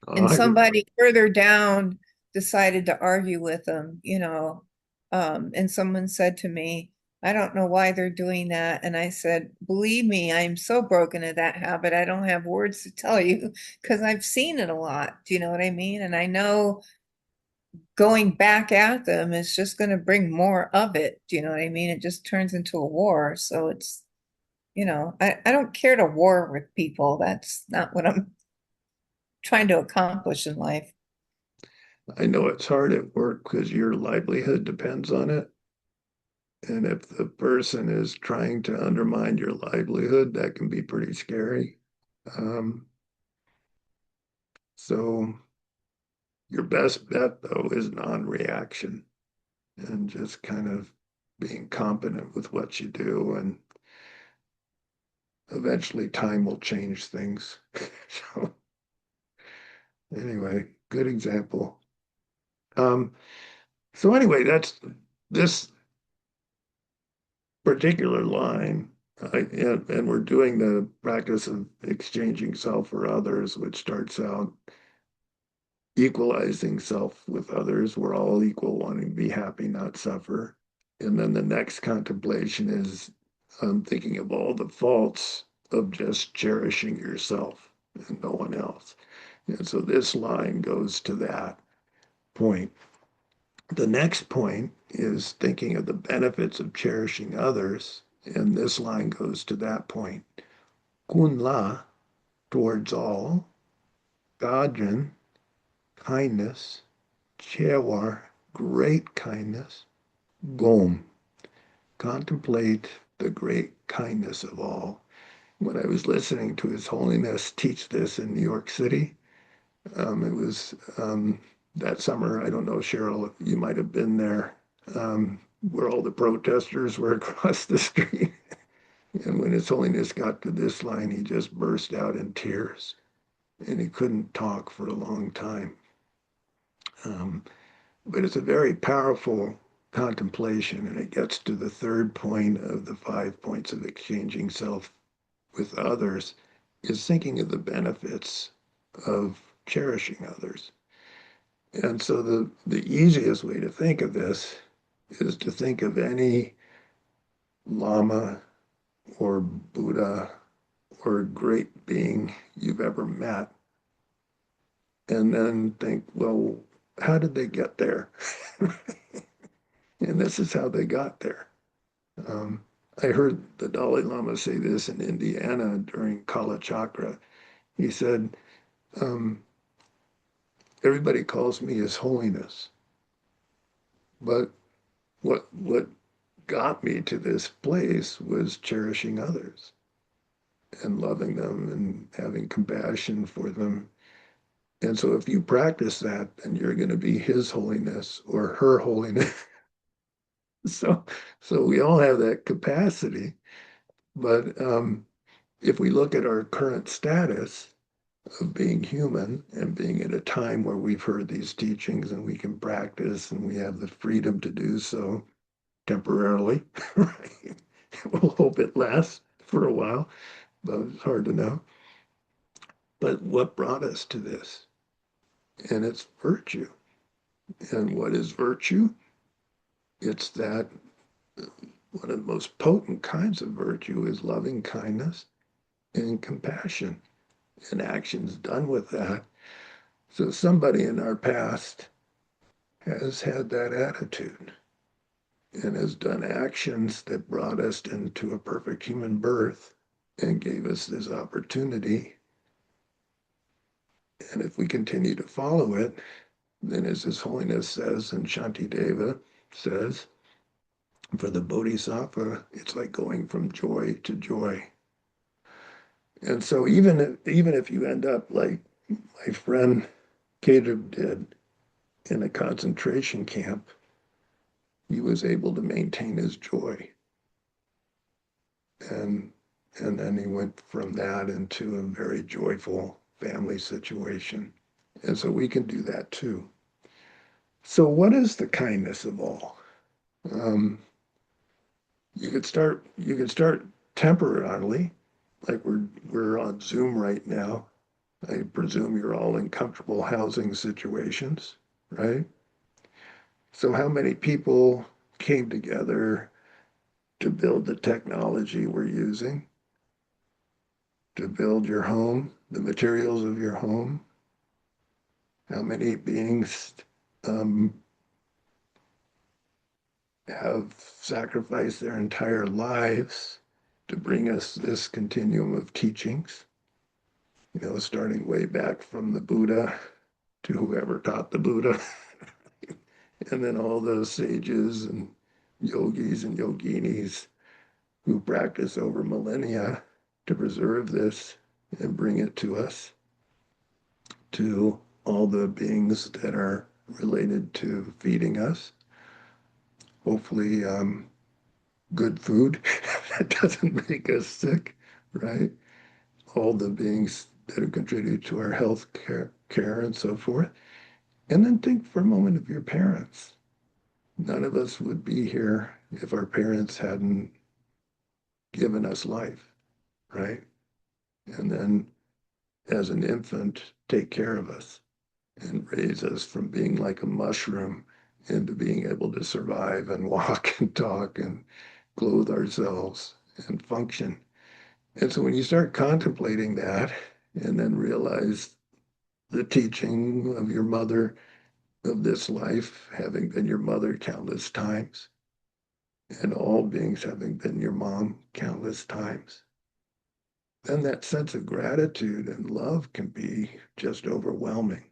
and I remember. somebody further down decided to argue with them, and someone said to me, I don't know why they're doing that. And I said, believe me, I'm so broken at that habit. I don't have words to tell you because I've seen it a lot. Do you know what I mean? And I know going back at them is just going to bring more of it. Do you know what I mean? It just turns into a war. So it's, I don't care to war with people. That's not what I'm trying to accomplish in life. I know it's hard at work because your livelihood depends on it. And if the person is trying to undermine your livelihood, that can be pretty scary. Um, so your best bet, though, is non-reaction and just kind of being competent with what you do. And eventually time will change things. So anyway, good example. Um, so anyway, that's this particular line, and we're doing the practice of exchanging self for others, which starts out equalizing self with others. We're all equal, wanting to be happy, not suffer. And then the next contemplation is thinking of all the faults of just cherishing yourself and no one else. And so this line goes to that point. The next point is thinking of the benefits of cherishing others, and this line goes to that point. Kunla, towards all, Gadran, kindness, Chewar, great kindness, Gom, contemplate the great kindness of all. When I was listening to His Holiness teach this in New York City, it was that summer. I don't know, Cheryl, you might have been there, where all the protesters were across the street. And when His Holiness got to this line, he just burst out in tears and he couldn't talk for a long time. Um, but it's a very powerful contemplation, and it gets to the third point of the 5 points of exchanging self with others, is thinking of the benefits of cherishing others. And so the easiest way to think of this is to think of any Lama or Buddha or great being you've ever met, and then think, well, how did they get there? And this is how they got there. Um, I heard the Dalai Lama say this in Indiana during Kala Chakra. He said, um, everybody calls me His Holiness, but what got me to this place was cherishing others and loving them and having compassion for them. And so if you practice that, then you're going to be His holiness or her holiness. So, so we all have that capacity. But if we look at our current status of being human and being at a time where we've heard these teachings and we can practice and we have the freedom to do so temporarily, right? We'll hope it lasts for a while, but it's hard to know. But what brought us to this? And it's virtue. And what is virtue? It's that one of the most potent kinds of virtue is loving kindness and compassion and actions done with that. So somebody in our past has had that attitude and has done actions that brought us into a perfect human birth and gave us this opportunity. And if we continue to follow it, then as His Holiness says, and Shantideva says, for the Bodhisattva, it's like going from joy to joy. And so even if you end up like my friend Caleb did in a concentration camp, he was able to maintain his joy. And and then he went from that into a very joyful family situation. And so we can do that too. So what is the kindness of all? Um, you could start temporarily, like we're on Zoom right now. I presume you're all in comfortable housing situations, right? So how many people came together to build the technology we're using, to build your home, the materials of your home? How many beings um, have sacrificed their entire lives to bring us this continuum of teachings? Starting way back from the Buddha to whoever taught the Buddha, and then all those sages and yogis and yoginis who practice over millennia to preserve this and bring it to us, to all the beings that are related to feeding us. Hopefully, good food that doesn't make us sick, right? All the beings that have contributed to our health care and so forth. And then think for a moment of your parents. None of us would be here if our parents hadn't given us life, right? And then as an infant, take care of us and raise us from being like a mushroom into being able to survive and walk and talk and clothe ourselves and function. And so when you start contemplating that and then realize the teaching of your mother of this life, having been your mother countless times, and all beings having been your mom countless times, then that sense of gratitude and love can be just overwhelming.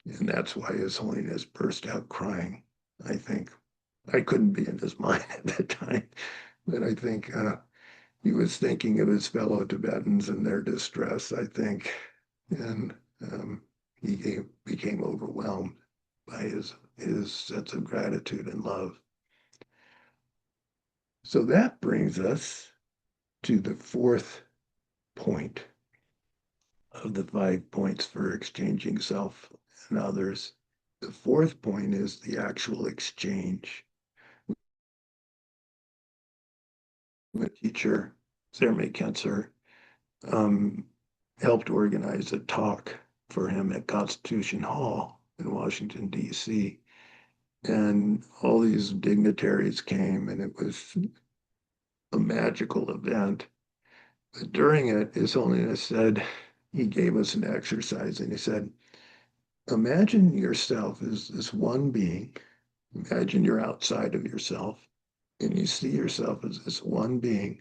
And that's why His Holiness burst out crying, I think. I couldn't be in his mind at that time, but I think he was thinking of his fellow Tibetans and their distress, I think. And he became overwhelmed by his sense of gratitude and love. So that brings us to the fourth point of the 5 points for exchanging self and others. The fourth point is the actual exchange. My teacher, Zerme Kentzer, um, helped organize a talk for him at Constitution Hall in Washington, D.C. And all these dignitaries came, and it was a magical event. But during it, His Holiness said, he gave us an exercise, and he said, imagine yourself as this one being. Imagine you're outside of yourself, and you see yourself as this one being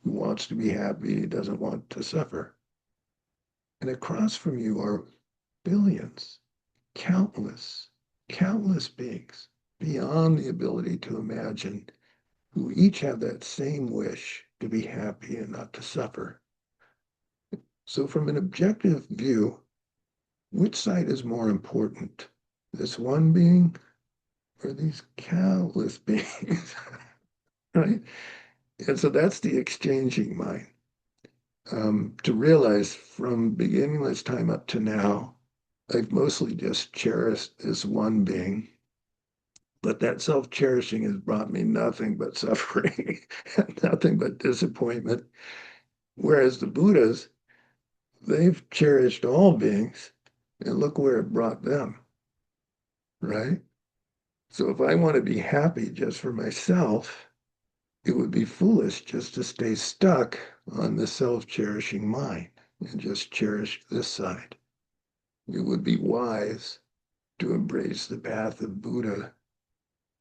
who wants to be happy, doesn't want to suffer. And across from you are billions, countless, countless beings beyond the ability to imagine, who each have that same wish to be happy and not to suffer. So, from an objective view, which side is more important? This one being or these countless beings? Right? And so that's the exchanging mind. To realize from beginningless time up to now, I've mostly just cherished this one being, but that self-cherishing has brought me nothing but suffering and nothing but disappointment. Whereas the Buddhas, they've cherished all beings, and look where it brought them, right? So if I want to be happy just for myself, it would be foolish just to stay stuck on the self-cherishing mind and just cherish this side. It would be wise to embrace the path of Buddha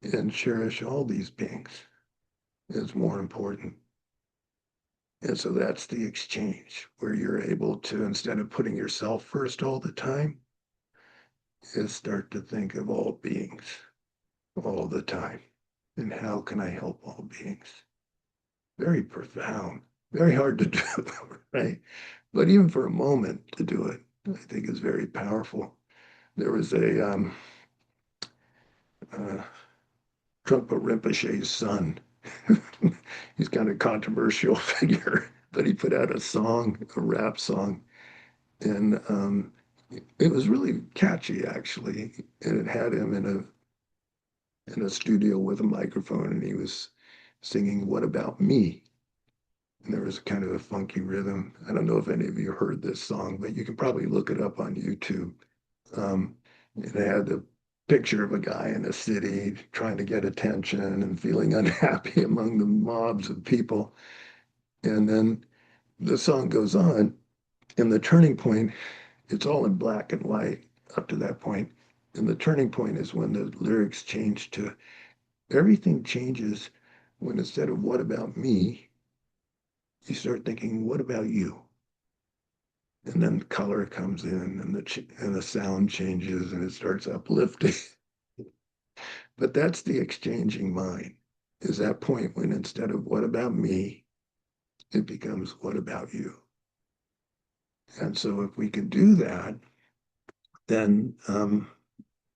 and cherish all these beings. It's more important. And so that's the exchange where you're able to, instead of putting yourself first all the time, is start to think of all beings all the time. And how can I help all beings? Very profound, very hard to do, right? But even for a moment to do it, I think is very powerful. There was a uh, Trungpa Rinpoche's son. He's kind of a controversial figure, but he put out a song, a rap song, and it was really catchy actually. And it had him in a studio with a microphone, and he was singing "What About Me." And there was kind of a funky rhythm. I don't know if any of you heard this song, but you can probably look it up on YouTube. It had a picture of a guy in a city trying to get attention and feeling unhappy among the mobs of people. And then the song goes on, and the turning point, it's all in black and white up to that point. And the turning point is when the lyrics change to everything changes when instead of what about me, you start thinking, what about you? And then color comes in and the sound changes and it starts uplifting. But that's the exchanging mind, is that point when instead of what about me, it becomes what about you. And so if we can do that, then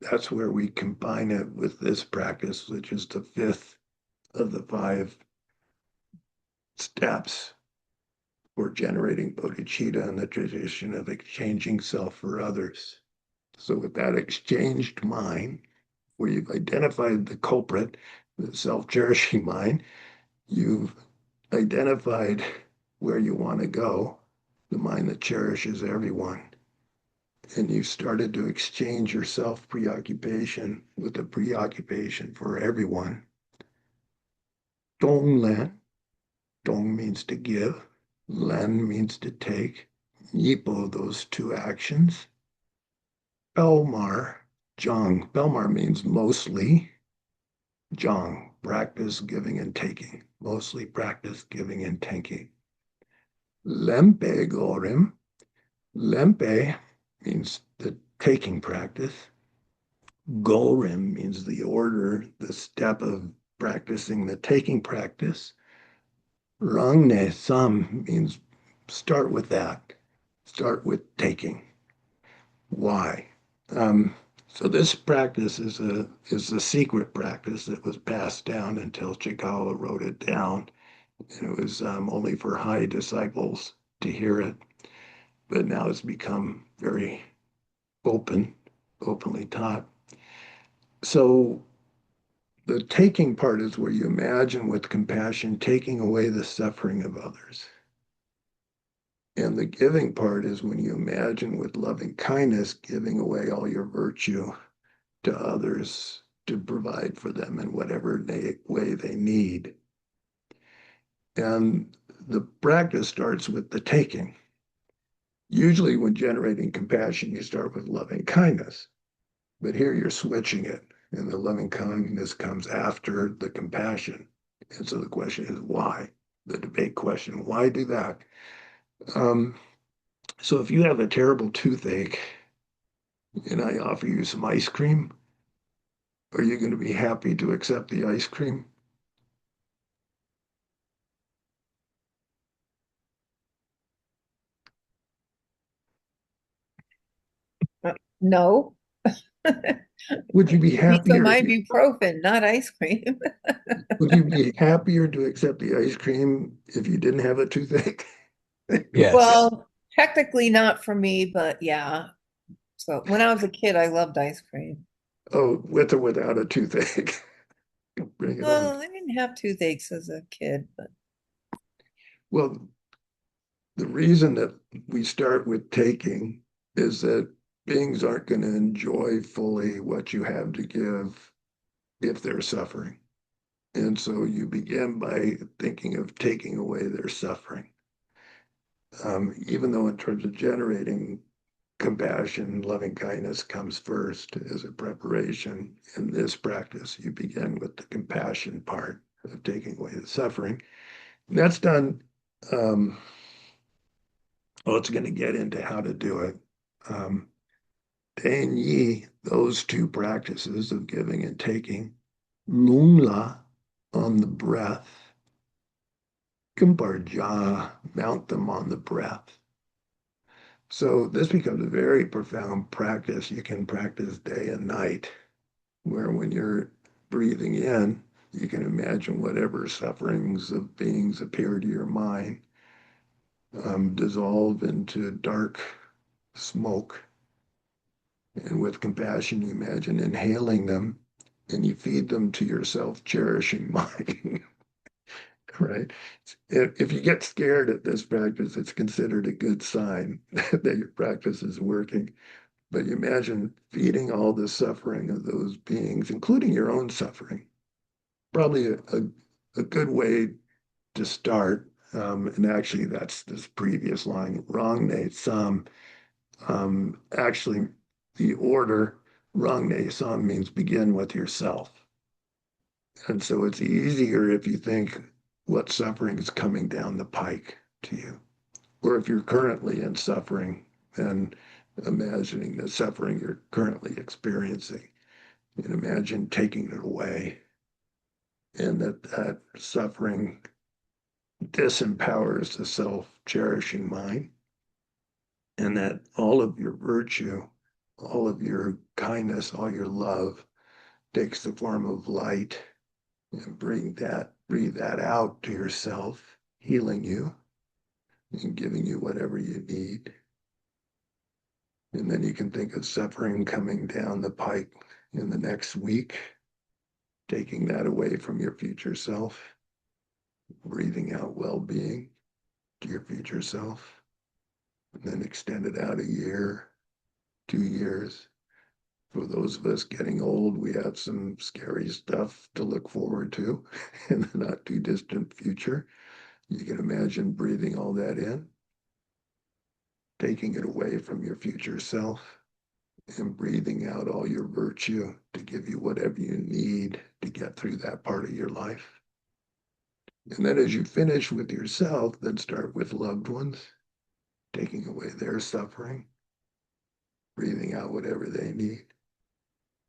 that's where we combine it with this practice, which is the fifth of the five steps for generating bodhicitta in the tradition of exchanging self for others. So with that exchanged mind, where you've identified the culprit, the self-cherishing mind, you've identified where you want to go, the mind that cherishes everyone. And you started to exchange your self preoccupation with the preoccupation for everyone. Donglen, dong means to give, len means to take. Yipo, those two actions. Belmar, Jong. Belmar means mostly. Jong, practice giving and taking. Mostly practice giving and taking. Lempe gorim. Lempe means the taking practice. Gorim means the order, the step of practicing the taking practice. Rangne sam means start with that. Start with taking. Why? So this practice is a secret practice that was passed down until Chikawa wrote it down. And it was only for high disciples to hear it, but now it's become very openly taught. So the taking part is where you imagine with compassion taking away the suffering of others. And the giving part is when you imagine with loving kindness giving away all your virtue to others to provide for them in whatever way they need. And the practice starts with the taking. Usually, when generating compassion, you start with loving kindness. But here you're switching it, and the loving kindness comes after the compassion. And so the question is why? The debate question, why do that? Um, So if you have a terrible toothache and I offer you some ice cream, are you going to be happy to accept the ice cream? No. Would you be Need some happier? ibuprofen, not ice cream. Would you be happier to accept the ice cream if you didn't have a toothache? Yes. Well, technically not for me, but yeah. So when I was a kid, I loved ice cream. Oh, with or without a toothache. Bring it on. Well, I didn't have toothaches as a kid, but Well, the reason that we start with taking is that beings aren't going to enjoy fully what you have to give if they're suffering. And so you begin by thinking of taking away their suffering. Even though in terms of generating compassion, loving kindness comes first as a preparation. In this practice, you begin with the compassion part of taking away the suffering. And that's done. Um, well, it's going to get into how to do it. Um, Ten Yi, those two practices of giving and taking, Lungla on the breath, Kumparja, mount them on the breath. So this becomes a very profound practice. You can practice day and night, where when you're breathing in, you can imagine whatever sufferings of beings appear to your mind dissolve into dark smoke. And with compassion, you imagine inhaling them and you feed them to your self-cherishing mind, right? If you get scared at this practice, it's considered a good sign that your practice is working. But you imagine feeding all the suffering of those beings, including your own suffering. Probably a good way to start. And actually, that's this previous line, wrong ne sam. Actually, the order, wrong ne sam means begin with yourself. And so it's easier if you think what suffering is coming down the pike to you. Or if you're currently in suffering, then imagining the suffering you're currently experiencing and imagine taking it away and that suffering disempowers the self-cherishing mind and that all of your virtue, all of your kindness, all your love takes the form of light and breathe that out to yourself, healing you and giving you whatever you need. And then you can think of suffering coming down the pike in the next week, taking that away from your future self, breathing out well-being to your future self, and then extend it out a year, 2 years. For those of us getting old, we have some scary stuff to look forward to in the not too distant future. You can imagine breathing all that in, taking it away from your future self, and breathing out all your virtue to give you whatever you need to get through that part of your life. And then as you finish with yourself, then start with loved ones, taking away their suffering, breathing out whatever they need,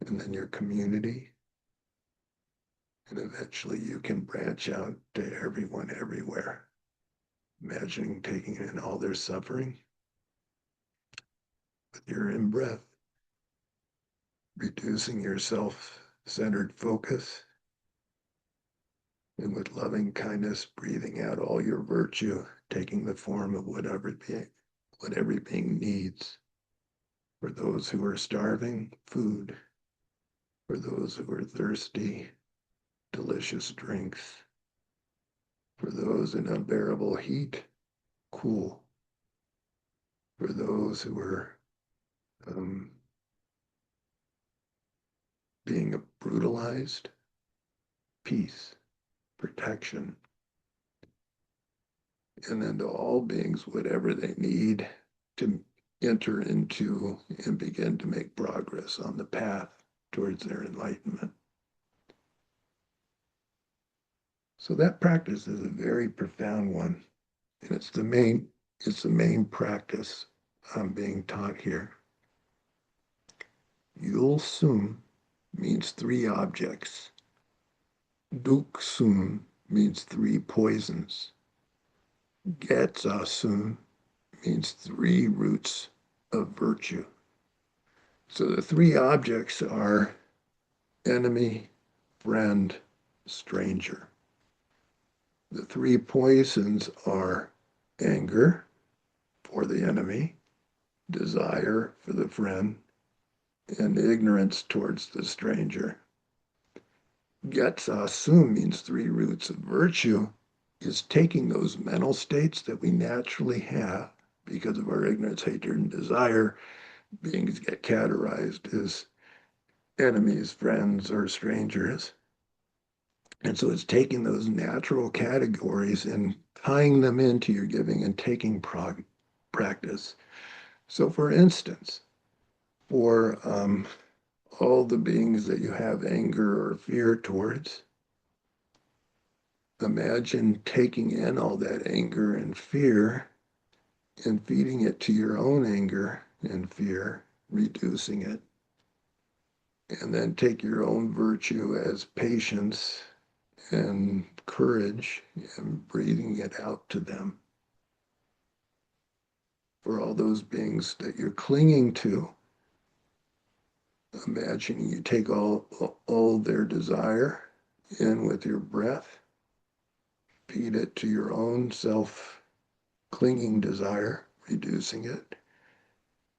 and then your community. And eventually you can branch out to everyone everywhere, imagining taking in all their suffering with your in breath, reducing your self-centered focus, and with loving kindness, breathing out all your virtue, taking the form of what every being needs. For those who are starving, food. For those who are thirsty, delicious drinks. For those in unbearable heat, cool. For those who are um, being brutalized, peace, protection. And then to all beings, whatever they need to enter into and begin to make progress on the path towards their enlightenment. So that practice is a very profound one, and it's the main practice being taught here. Yul Sum means three objects. Duk Sum means three poisons. Getza Sum means three roots of virtue. So the three objects are enemy, friend, stranger. The three poisons are anger for the enemy, desire for the friend, and ignorance towards the stranger. Getza Sum means three roots of virtue, is taking those mental states that we naturally have because of our ignorance, hatred, and desire. Beings get categorized as enemies, friends, or strangers. And so it's taking those natural categories and tying them into your giving and taking practice. So, for instance, for all the beings that you have anger or fear towards, imagine taking in all that anger and fear and feeding it to your own anger and fear, reducing it, and then take your own virtue as patience and courage and breathing it out to them. For all those beings that you're clinging to, imagining you take all their desire in with your breath, feed it to your own self clinging desire, reducing it,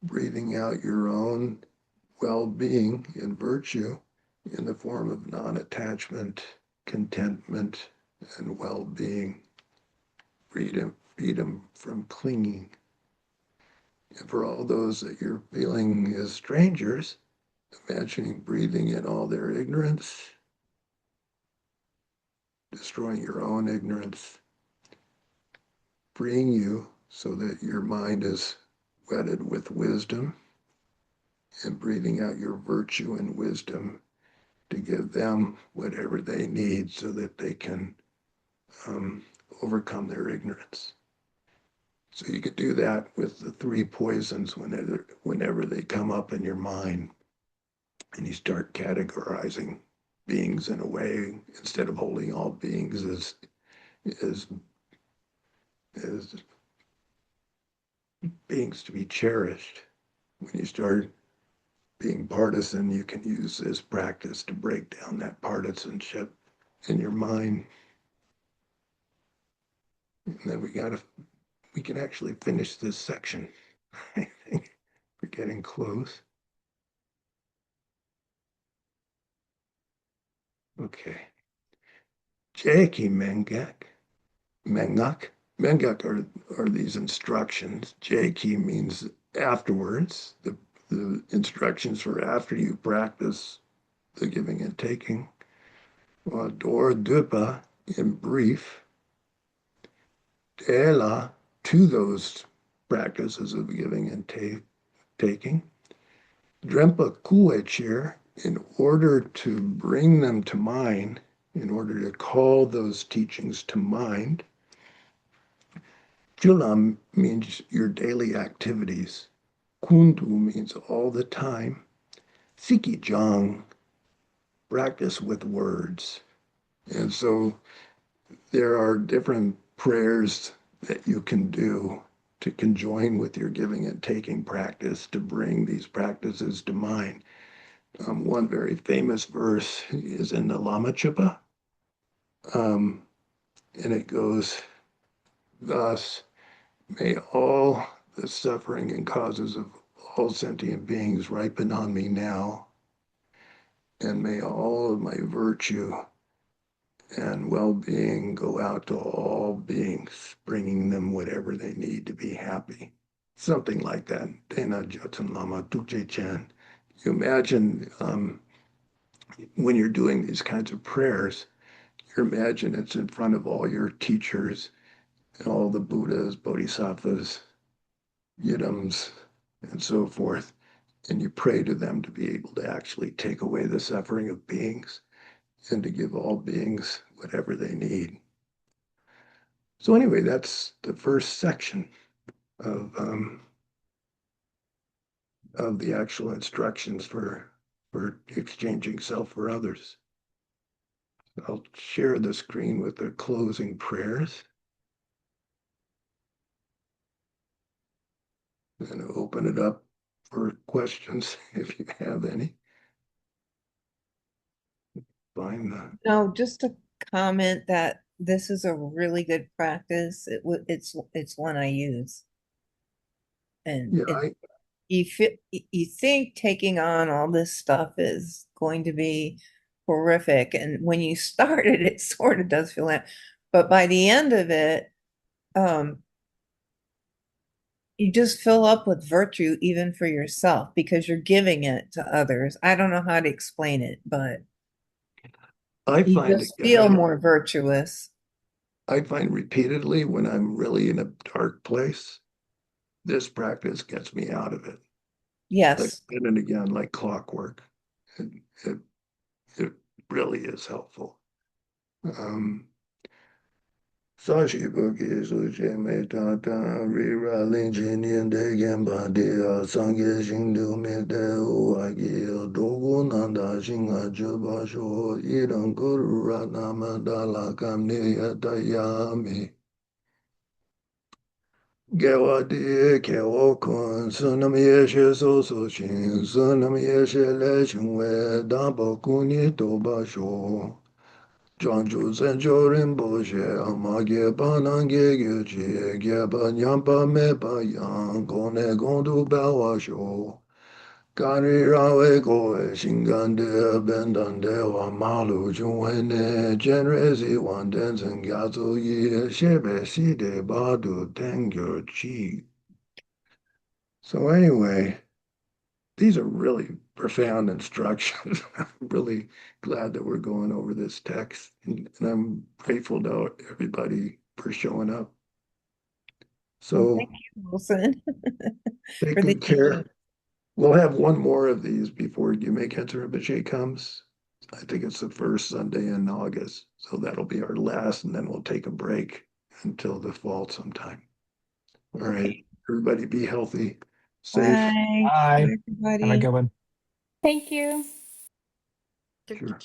breathing out your own well-being and virtue in the form of non-attachment, contentment, and well-being, freedom from clinging. And for all those that you're feeling as strangers, imagining breathing in all their ignorance, destroying your own ignorance, freeing you so that your mind is wetted with wisdom, and breathing out your virtue and wisdom to give them whatever they need so that they can um, overcome their ignorance. So you could do that with the three poisons whenever they come up in your mind, and you start categorizing beings in a way instead of holding all beings as as beings to be cherished. When you start being partisan, you can use this practice to break down that partisanship in your mind. And then we can actually finish this section. I think we're getting close. Okay. Jeki Mengak. Mengak are these instructions. Jeki means afterwards, the instructions for after you practice the giving and taking. Dor Dupa, in brief, Ela, to those practices of giving and taking. Drempa Kuechir, in order to bring them to mind, in order to call those teachings to mind. Julam means your daily activities. Kundu means all the time. Sikijang, practice with words. And so there are different prayers that you can do to conjoin with your giving and taking practice to bring these practices to mind. One very famous verse is in the Lama Chupa, and it goes thus: May all the suffering and causes of all sentient beings ripen on me now, and may all of my virtue and well-being go out to all beings, bringing them whatever they need to be happy. Something like that. Tena Jatun Lama Tukje Chan. You imagine when you're doing these kinds of prayers, you imagine it's in front of all your teachers and all the Buddhas, Bodhisattvas, Yidams, and so forth. And you pray to them to be able to actually take away the suffering of beings and to give all beings whatever they need. So anyway, that's the first section of of the actual instructions for exchanging self for others. I'll share the screen with the closing prayers and open it up for questions if you have any. Find the No, just a comment that this is a really good practice. It's one I use, and yeah, you think taking on all this stuff is going to be horrific, and when you start it, it sort of does feel that. But by the end of it, um, you just fill up with virtue even for yourself because you're giving it to others. I don't know how to explain it, but I you find just feel again, more virtuous. I find repeatedly when I'm really in a dark place, this practice gets me out of it. Like Yes. and again, like clockwork. It, it, it really is helpful. Um, Sashi Buki Sushi Meta Rira Linjin Yende Gembadia Sange Shindu Mete Uwagi Dogu Nanda Shinga Jubasho Idan Guru Ratnama Dala Kamni Yatayami Gewadi Kewokun Sunam Yeshe Soso Shin Sunam Yeshe Lechunwe Damba Kuni Tobasho Janju Zenjo Rinpoche Amage Banange Gyuchi Gyaba Nyampa Mepa Yang Gone Gondu Bawa Sho Gari Rawe Goe Shingande Bendande Wa Malu Junwene Genrezi Wanden Zengatsu Yi Shebe Side Badu Tengyo Chi. So anyway, these are really profound instructions. I'm really glad that we're going over this text, and I'm grateful to everybody for showing up. Well, So thank you, Wilson, take for the good teaching. care. We'll have one more of these before Yume Rinpoche comes. I think it's the first Sunday in August. So that'll be our last, and then we'll take a break until the fall sometime. All right. Okay. Everybody be healthy, safe. Bye. Bye. Bye, Have a everybody. good one. Thank you. Sure.